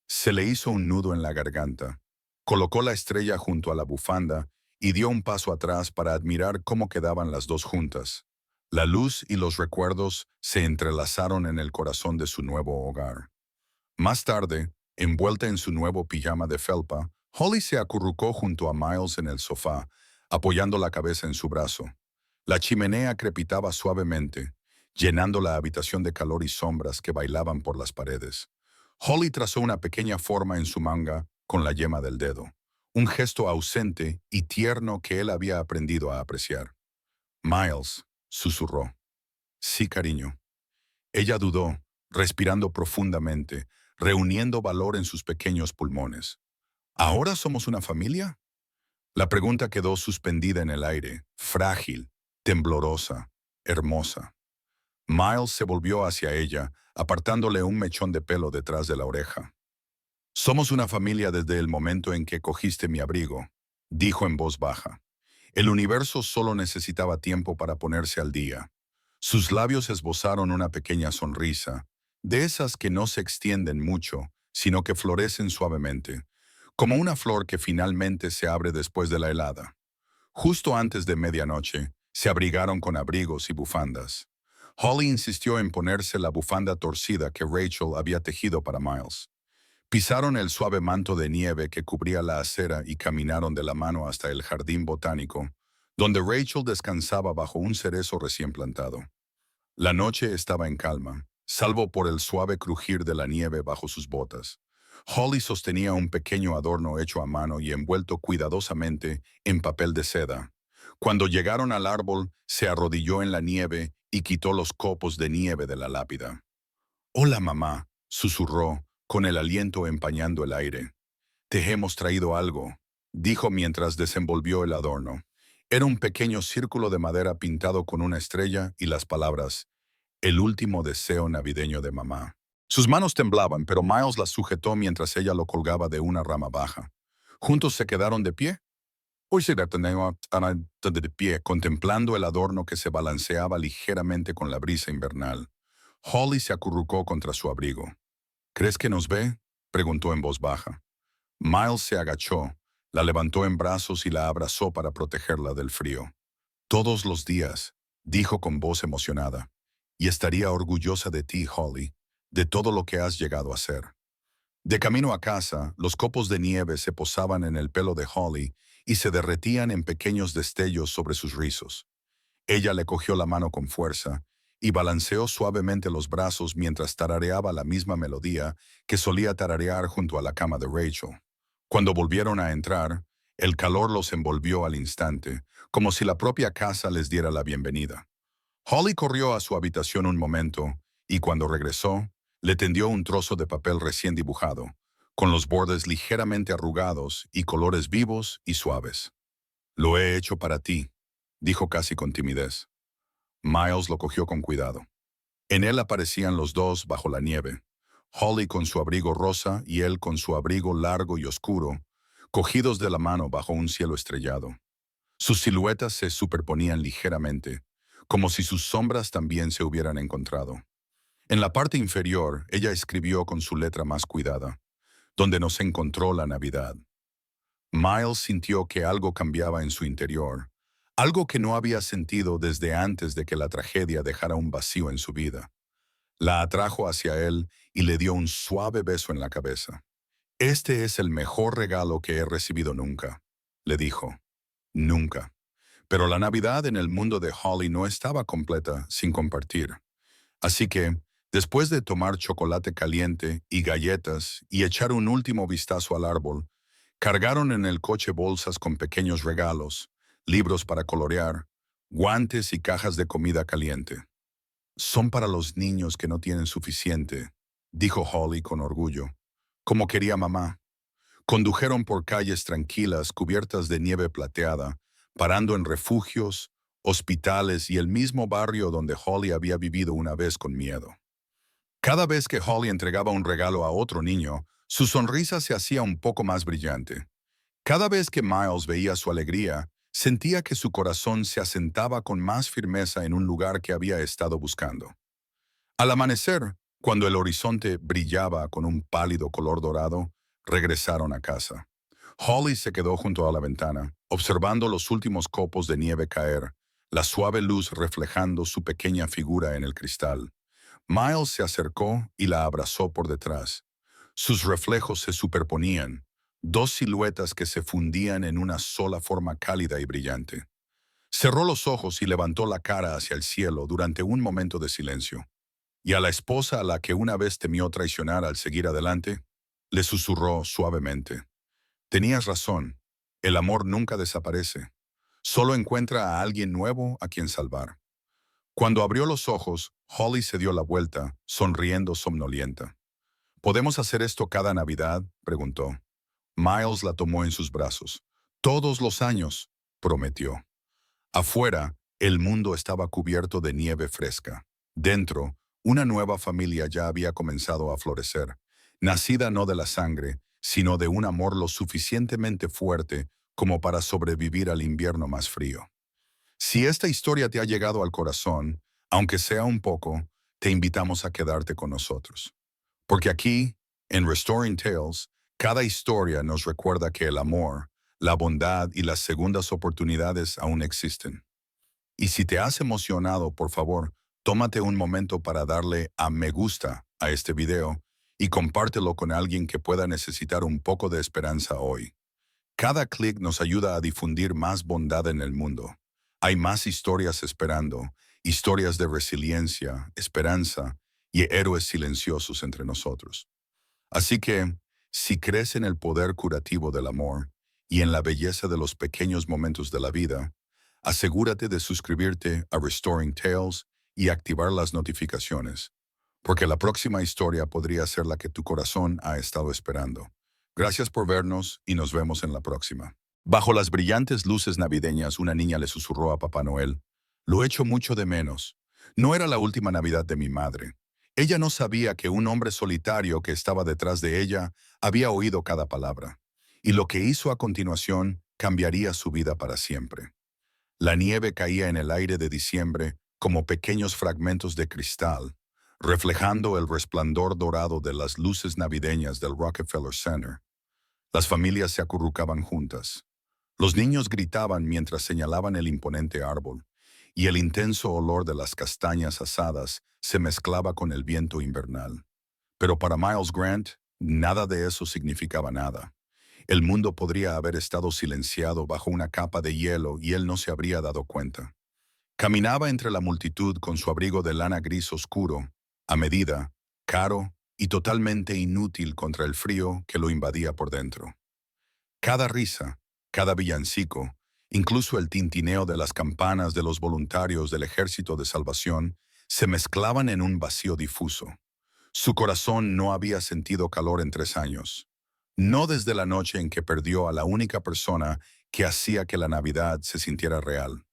Se le hizo un nudo en la garganta. Colocó la estrella junto a la bufanda y dio un paso atrás para admirar cómo quedaban las dos juntas. La luz y los recuerdos se entrelazaron en el corazón de su nuevo hogar. Más tarde, envuelta en su nuevo pijama de felpa, Holly se acurrucó junto a Miles en el sofá, apoyando la cabeza en su brazo. La chimenea crepitaba suavemente, llenando la habitación de calor y sombras que bailaban por las paredes. Holly trazó una pequeña forma en su manga con la yema del dedo, un gesto ausente y tierno que él había aprendido a apreciar. «Miles», susurró. «Sí, cariño». Ella dudó, respirando profundamente, reuniendo valor en sus pequeños pulmones. «¿Ahora somos una familia?». La pregunta quedó suspendida en el aire, frágil, temblorosa, hermosa. Miles se volvió hacia ella, apartándole un mechón de pelo detrás de la oreja. «Somos una familia desde el momento en que cogiste mi abrigo», dijo en voz baja. El universo solo necesitaba tiempo para ponerse al día. Sus labios esbozaron una pequeña sonrisa, de esas que no se extienden mucho, sino que florecen suavemente, como una flor que finalmente se abre después de la helada. Justo antes de medianoche, se abrigaron con abrigos y bufandas. Holly insistió en ponerse la bufanda torcida que Rachel había tejido para Miles. Pisaron el suave manto de nieve que cubría la acera y caminaron de la mano hasta el jardín botánico, donde Rachel descansaba bajo un cerezo recién plantado. La noche estaba en calma, salvo por el suave crujir de la nieve bajo sus botas. Holly sostenía un pequeño adorno hecho a mano y envuelto cuidadosamente en papel de seda. Cuando llegaron al árbol, se arrodilló en la nieve y quitó los copos de nieve de la lápida. «Hola, mamá», susurró, con el aliento empañando el aire. «Te hemos traído algo», dijo mientras desenvolvió el adorno. Era un pequeño círculo de madera pintado con una estrella y las palabras «El último deseo navideño de mamá». Sus manos temblaban, pero Miles las sujetó mientras ella lo colgaba de una rama baja. Juntos se quedaron de pie. Hoy se detenían de pie, contemplando el adorno que se balanceaba ligeramente con la brisa invernal. Holly se acurrucó contra su abrigo. «¿Crees que nos ve?», preguntó en voz baja. Miles se agachó, la levantó en brazos y la abrazó para protegerla del frío. «Todos los días», dijo con voz emocionada, «y estaría orgullosa de ti, Holly, de todo lo que has llegado a ser». De camino a casa, los copos de nieve se posaban en el pelo de Holly y se derretían en pequeños destellos sobre sus rizos. Ella le cogió la mano con fuerza y balanceó suavemente los brazos mientras tarareaba la misma melodía que solía tararear junto a la cama de Rachel. Cuando volvieron a entrar, el calor los envolvió al instante, como si la propia casa les diera la bienvenida. Holly corrió a su habitación un momento y cuando regresó, le tendió un trozo de papel recién dibujado, con los bordes ligeramente arrugados y colores vivos y suaves. «Lo he hecho para ti», dijo casi con timidez. Miles lo cogió con cuidado. En él aparecían los dos bajo la nieve, Holly con su abrigo rosa y él con su abrigo largo y oscuro, cogidos de la mano bajo un cielo estrellado. Sus siluetas se superponían ligeramente, como si sus sombras también se hubieran encontrado. En la parte inferior, ella escribió con su letra más cuidada, «Donde nos encontró la Navidad». Miles sintió que algo cambiaba en su interior, algo que no había sentido desde antes de que la tragedia dejara un vacío en su vida. La atrajo hacia él y le dio un suave beso en la cabeza. «Este es el mejor regalo que he recibido nunca», le dijo. «Nunca». Pero la Navidad en el mundo de Holly no estaba completa sin compartir. Así que, después de tomar chocolate caliente y galletas y echar un último vistazo al árbol, cargaron en el coche bolsas con pequeños regalos, libros para colorear, guantes y cajas de comida caliente. «Son para los niños que no tienen suficiente», dijo Holly con orgullo, como quería mamá. Condujeron por calles tranquilas cubiertas de nieve plateada, parando en refugios, hospitales y el mismo barrio donde Holly había vivido una vez con miedo. Cada vez que Holly entregaba un regalo a otro niño, su sonrisa se hacía un poco más brillante. Cada vez que Miles veía su alegría, sentía que su corazón se asentaba con más firmeza en un lugar que había estado buscando. Al amanecer, cuando el horizonte brillaba con un pálido color dorado, regresaron a casa. Holly se quedó junto a la ventana, observando los últimos copos de nieve caer, la suave luz reflejando su pequeña figura en el cristal. Miles se acercó y la abrazó por detrás. Sus reflejos se superponían, dos siluetas que se fundían en una sola forma cálida y brillante. Cerró los ojos y levantó la cara hacia el cielo durante un momento de silencio. Y a la esposa a la que una vez temió traicionar al seguir adelante, le susurró suavemente. «Tenías razón, el amor nunca desaparece. Solo encuentra a alguien nuevo a quien salvar». Cuando abrió los ojos, Holly se dio la vuelta, sonriendo somnolienta. «¿Podemos hacer esto cada Navidad?», preguntó. Miles la tomó en sus brazos. «Todos los años», prometió. Afuera, el mundo estaba cubierto de nieve fresca. Dentro, una nueva familia ya había comenzado a florecer, nacida no de la sangre, sino de un amor lo suficientemente fuerte como para sobrevivir al invierno más frío. Si esta historia te ha llegado al corazón, aunque sea un poco, te invitamos a quedarte con nosotros. Porque aquí, en Restoring Tales, cada historia nos recuerda que el amor, la bondad y las segundas oportunidades aún existen. Y si te has emocionado, por favor, tómate un momento para darle a me gusta a este video y compártelo con alguien que pueda necesitar un poco de esperanza hoy. Cada clic nos ayuda a difundir más bondad en el mundo. Hay más historias esperando, historias de resiliencia, esperanza y héroes silenciosos entre nosotros. Así que, si crees en el poder curativo del amor y en la belleza de los pequeños momentos de la vida, asegúrate de suscribirte a Restoring Tales y activar las notificaciones, porque la próxima historia podría ser la que tu corazón ha estado esperando. Gracias por vernos y nos vemos en la próxima. Bajo las brillantes luces navideñas, una niña le susurró a Papá Noel: «Lo echo mucho de menos. No era la última Navidad de mi madre». Ella no sabía que un hombre solitario que estaba detrás de ella había oído cada palabra, y lo que hizo a continuación cambiaría su vida para siempre. La nieve caía en el aire de diciembre como pequeños fragmentos de cristal, reflejando el resplandor dorado de las luces navideñas del Rockefeller Center. Las familias se acurrucaban juntas. Los niños gritaban mientras señalaban el imponente árbol, y el intenso olor de las castañas asadas se mezclaba con el viento invernal. Pero para Miles Grant, nada de eso significaba nada. El mundo podría haber estado silenciado bajo una capa de hielo y él no se habría dado cuenta. Caminaba entre la multitud con su abrigo de lana gris oscuro, a medida, caro y totalmente inútil contra el frío que lo invadía por dentro. Cada risa, cada villancico, incluso el tintineo de las campanas de los voluntarios del Ejército de Salvación, se mezclaban en un vacío difuso. Su corazón no había sentido calor en 3 años. No desde la noche en que perdió a la única persona que hacía que la Navidad se sintiera real.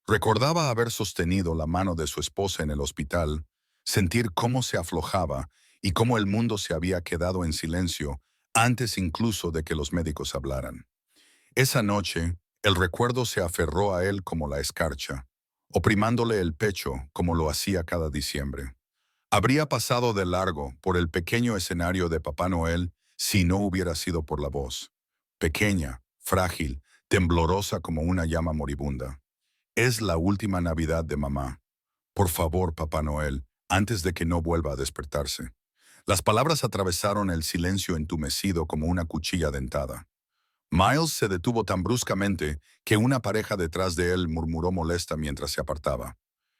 Recordaba haber sostenido la mano de su esposa en el hospital, sentir cómo se aflojaba y cómo el mundo se había quedado en silencio antes incluso de que los médicos hablaran. Esa noche, el recuerdo se aferró a él como la escarcha, oprimándole el pecho como lo hacía cada diciembre. Habría pasado de largo por el pequeño escenario de Papá Noel si no hubiera sido por la voz. Pequeña, frágil, temblorosa como una llama moribunda. Es la última Navidad de mamá. Por favor, Papá Noel, antes de que no vuelva a despertarse. Las palabras atravesaron el silencio entumecido como una cuchilla dentada. Miles se detuvo tan bruscamente que una pareja detrás de él murmuró molesta mientras se apartaba.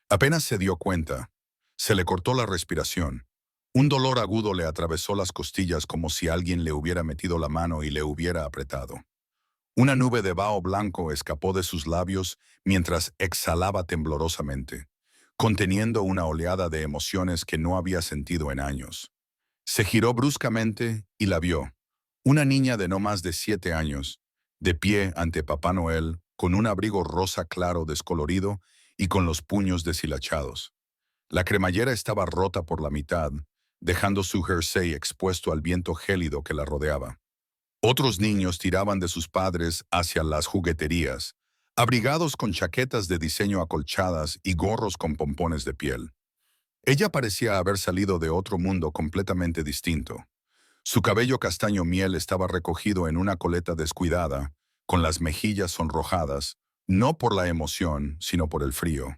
Apenas se dio cuenta, se le cortó la respiración. Un dolor agudo le atravesó las costillas como si alguien le hubiera metido la mano y le hubiera apretado. Una nube de vaho blanco escapó de sus labios mientras exhalaba temblorosamente, conteniendo una oleada de emociones que no había sentido en años. Se giró bruscamente y la vio. Una niña de no más de 7 años, de pie ante Papá Noel, con un abrigo rosa claro descolorido y con los puños deshilachados. La cremallera estaba rota por la mitad, dejando su jersey expuesto al viento gélido que la rodeaba. Otros niños tiraban de sus padres hacia las jugueterías, abrigados con chaquetas de diseño acolchadas y gorros con pompones de piel. Ella parecía haber salido de otro mundo completamente distinto. Su cabello castaño miel estaba recogido en una coleta descuidada, con las mejillas sonrojadas, no por la emoción, sino por el frío.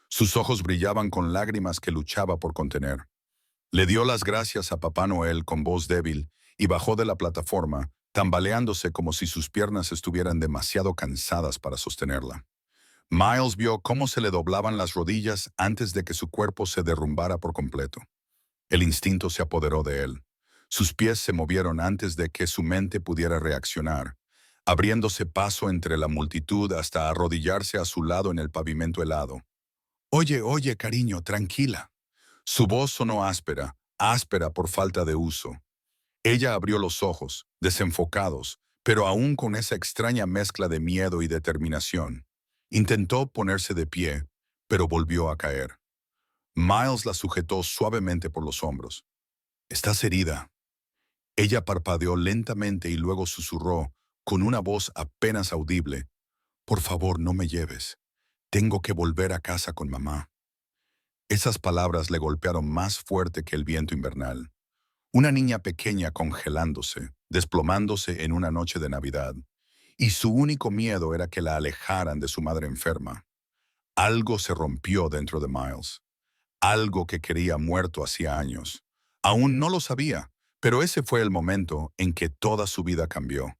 Sus ojos brillaban con lágrimas que luchaba por contener. Le dio las gracias a Papá Noel con voz débil y bajó de la plataforma, tambaleándose como si sus piernas estuvieran demasiado cansadas para sostenerla. Miles vio cómo se le doblaban las rodillas antes de que su cuerpo se derrumbara por completo. El instinto se apoderó de él. Sus pies se movieron antes de que su mente pudiera reaccionar, abriéndose paso entre la multitud hasta arrodillarse a su lado en el pavimento helado. «Oye, oye, cariño, tranquila». Su voz sonó áspera, áspera por falta de uso. Ella abrió los ojos, desenfocados, pero aún con esa extraña mezcla de miedo y determinación. Intentó ponerse de pie, pero volvió a caer. Miles la sujetó suavemente por los hombros. «Estás herida». Ella parpadeó lentamente y luego susurró, con una voz apenas audible: «Por favor, no me lleves. Tengo que volver a casa con mamá». Esas palabras le golpearon más fuerte que el viento invernal. Una niña pequeña congelándose, desplomándose en una noche de Navidad, y su único miedo era que la alejaran de su madre enferma. Algo se rompió dentro de Miles, algo que quería muerto hacía años. Aún no lo sabía, pero ese fue el momento en que toda su vida cambió.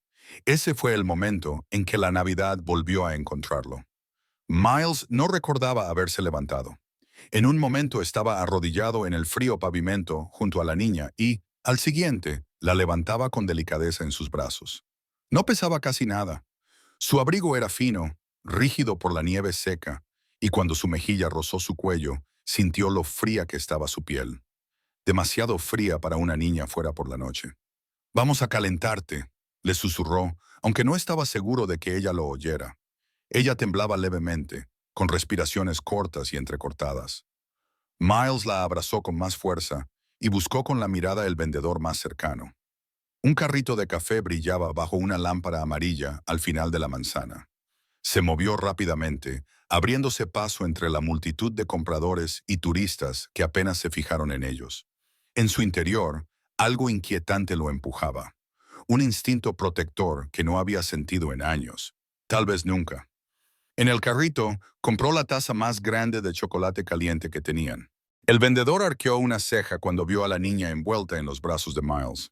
Ese fue el momento en que la Navidad volvió a encontrarlo. Miles no recordaba haberse levantado. En un momento estaba arrodillado en el frío pavimento junto a la niña y, al siguiente, la levantaba con delicadeza en sus brazos. No pesaba casi nada. Su abrigo era fino, rígido por la nieve seca, y cuando su mejilla rozó su cuello, sintió lo fría que estaba su piel. Demasiado fría para una niña fuera por la noche. «Vamos a calentarte», le susurró, aunque no estaba seguro de que ella lo oyera. Ella temblaba levemente, con respiraciones cortas y entrecortadas. Miles la abrazó con más fuerza y buscó con la mirada el vendedor más cercano. Un carrito de café brillaba bajo una lámpara amarilla al final de la manzana. Se movió rápidamente, abriéndose paso entre la multitud de compradores y turistas que apenas se fijaron en ellos. En su interior, algo inquietante lo empujaba. Un instinto protector que no había sentido en años, tal vez nunca. En el carrito, compró la taza más grande de chocolate caliente que tenían. El vendedor arqueó una ceja cuando vio a la niña envuelta en los brazos de Miles.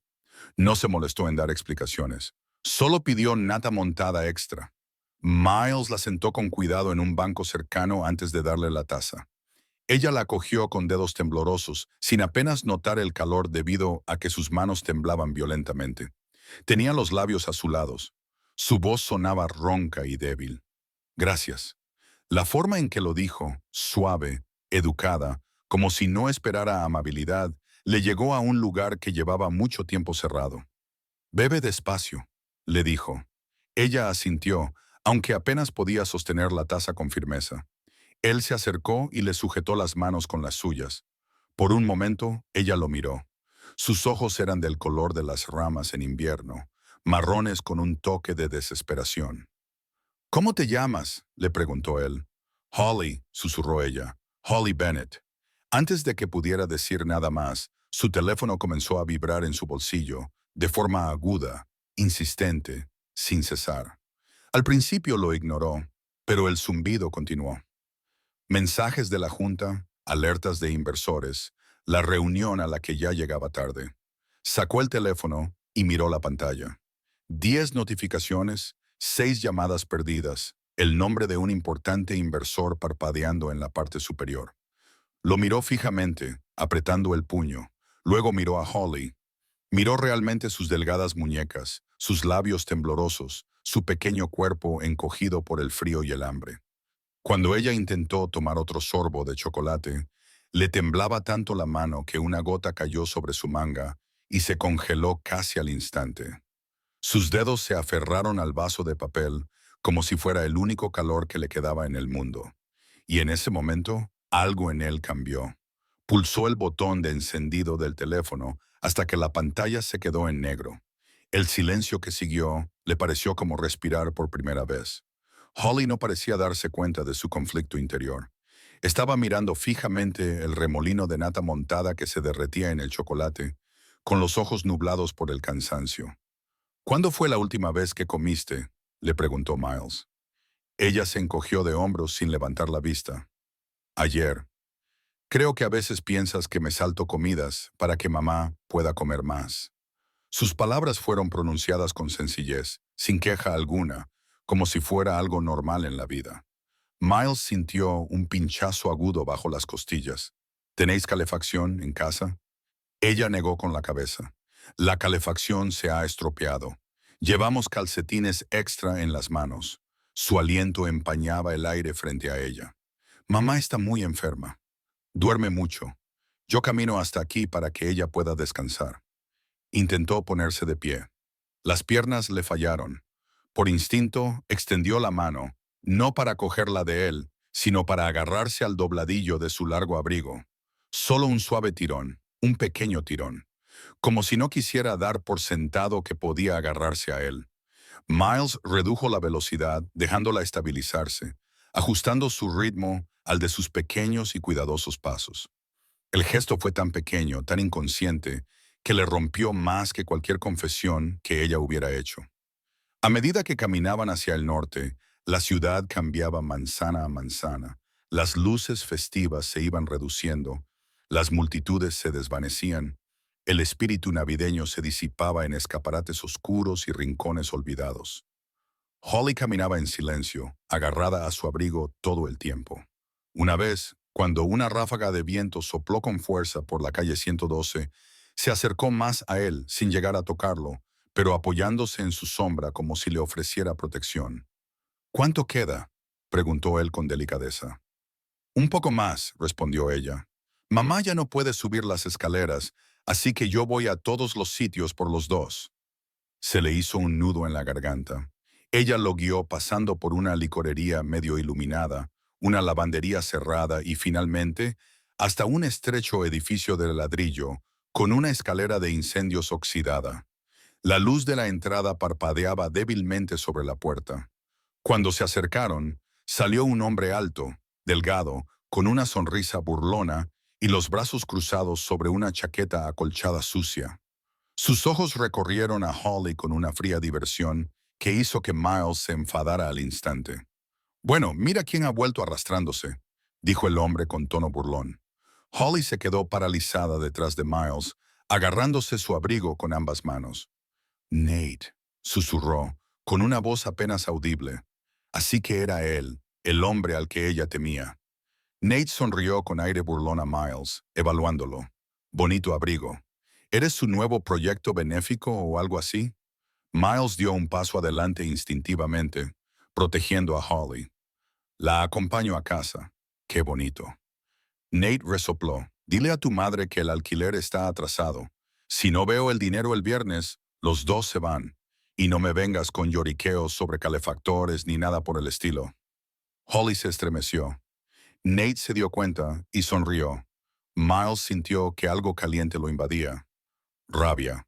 No se molestó en dar explicaciones. Solo pidió nata montada extra. Miles la sentó con cuidado en un banco cercano antes de darle la taza. Ella la cogió con dedos temblorosos, sin apenas notar el calor debido a que sus manos temblaban violentamente. Tenía los labios azulados. Su voz sonaba ronca y débil. «Gracias». La forma en que lo dijo, suave, educada, como si no esperara amabilidad, le llegó a un lugar que llevaba mucho tiempo cerrado. «Bebe despacio», le dijo. Ella asintió, aunque apenas podía sostener la taza con firmeza. Él se acercó y le sujetó las manos con las suyas. Por un momento, ella lo miró. Sus ojos eran del color de las ramas en invierno, marrones con un toque de desesperación. «¿Cómo te llamas?», le preguntó él. «Holly», susurró ella. «Holly Bennett». Antes de que pudiera decir nada más, su teléfono comenzó a vibrar en su bolsillo, de forma aguda, insistente, sin cesar. Al principio lo ignoró, pero el zumbido continuó. Mensajes de la junta, alertas de inversores, la reunión a la que ya llegaba tarde. Sacó el teléfono y miró la pantalla. 10 notificaciones, 6 llamadas perdidas, el nombre de un importante inversor parpadeando en la parte superior. Lo miró fijamente, apretando el puño. Luego miró a Holly. Miró realmente sus delgadas muñecas, sus labios temblorosos, su pequeño cuerpo encogido por el frío y el hambre. Cuando ella intentó tomar otro sorbo de chocolate, le temblaba tanto la mano que una gota cayó sobre su manga y se congeló casi al instante. Sus dedos se aferraron al vaso de papel como si fuera el único calor que le quedaba en el mundo. Y en ese momento, algo en él cambió. Pulsó el botón de encendido del teléfono hasta que la pantalla se quedó en negro. El silencio que siguió le pareció como respirar por primera vez. Holly no parecía darse cuenta de su conflicto interior. Estaba mirando fijamente el remolino de nata montada que se derretía en el chocolate, con los ojos nublados por el cansancio. «¿Cuándo fue la última vez que comiste?», le preguntó Miles. Ella se encogió de hombros sin levantar la vista. «Ayer. Creo que a veces piensas que me salto comidas para que mamá pueda comer más». Sus palabras fueron pronunciadas con sencillez, sin queja alguna, como si fuera algo normal en la vida. Miles sintió un pinchazo agudo bajo las costillas. «¿Tenéis calefacción en casa?». Ella negó con la cabeza. «La calefacción se ha estropeado. Llevamos calcetines extra en las manos». Su aliento empañaba el aire frente a ella. «Mamá está muy enferma. Duerme mucho. Yo camino hasta aquí para que ella pueda descansar». Intentó ponerse de pie. Las piernas le fallaron. Por instinto, extendió la mano, no para cogerla de él, sino para agarrarse al dobladillo de su largo abrigo. Solo un suave tirón, un pequeño tirón, como si no quisiera dar por sentado que podía agarrarse a él. Miles redujo la velocidad, dejándola estabilizarse, ajustando su ritmo al de sus pequeños y cuidadosos pasos. El gesto fue tan pequeño, tan inconsciente, que le rompió más que cualquier confesión que ella hubiera hecho. A medida que caminaban hacia el norte, la ciudad cambiaba manzana a manzana. Las luces festivas se iban reduciendo, las multitudes se desvanecían, el espíritu navideño se disipaba en escaparates oscuros y rincones olvidados. Holly caminaba en silencio, agarrada a su abrigo todo el tiempo. Una vez, cuando una ráfaga de viento sopló con fuerza por la calle 112, se acercó más a él sin llegar a tocarlo, pero apoyándose en su sombra como si le ofreciera protección. ¿Cuánto queda?, preguntó él con delicadeza. Un poco más, respondió ella. Mamá ya no puede subir las escaleras, así que yo voy a todos los sitios por los dos. Se le hizo un nudo en la garganta. Ella lo guió pasando por una licorería medio iluminada, una lavandería cerrada y finalmente hasta un estrecho edificio de ladrillo con una escalera de incendios oxidada. La luz de la entrada parpadeaba débilmente sobre la puerta. Cuando se acercaron, salió un hombre alto, delgado, con una sonrisa burlona y los brazos cruzados sobre una chaqueta acolchada sucia. Sus ojos recorrieron a Holly con una fría diversión que hizo que Miles se enfadara al instante. Bueno, mira quién ha vuelto arrastrándose, dijo el hombre con tono burlón. Holly se quedó paralizada detrás de Miles, agarrándose su abrigo con ambas manos. Nate, susurró, con una voz apenas audible. Así que era él, el hombre al que ella temía. Nate sonrió con aire burlón a Miles, evaluándolo. Bonito abrigo. ¿Eres su nuevo proyecto benéfico o algo así? Miles dio un paso adelante instintivamente, protegiendo a Holly. La acompaño a casa. Qué bonito. Nate resopló. Dile a tu madre que el alquiler está atrasado. Si no veo el dinero el viernes, los dos se van. Y no me vengas con lloriqueos sobre calefactores ni nada por el estilo. Holly se estremeció. Nate se dio cuenta y sonrió. Miles sintió que algo caliente lo invadía. Rabia.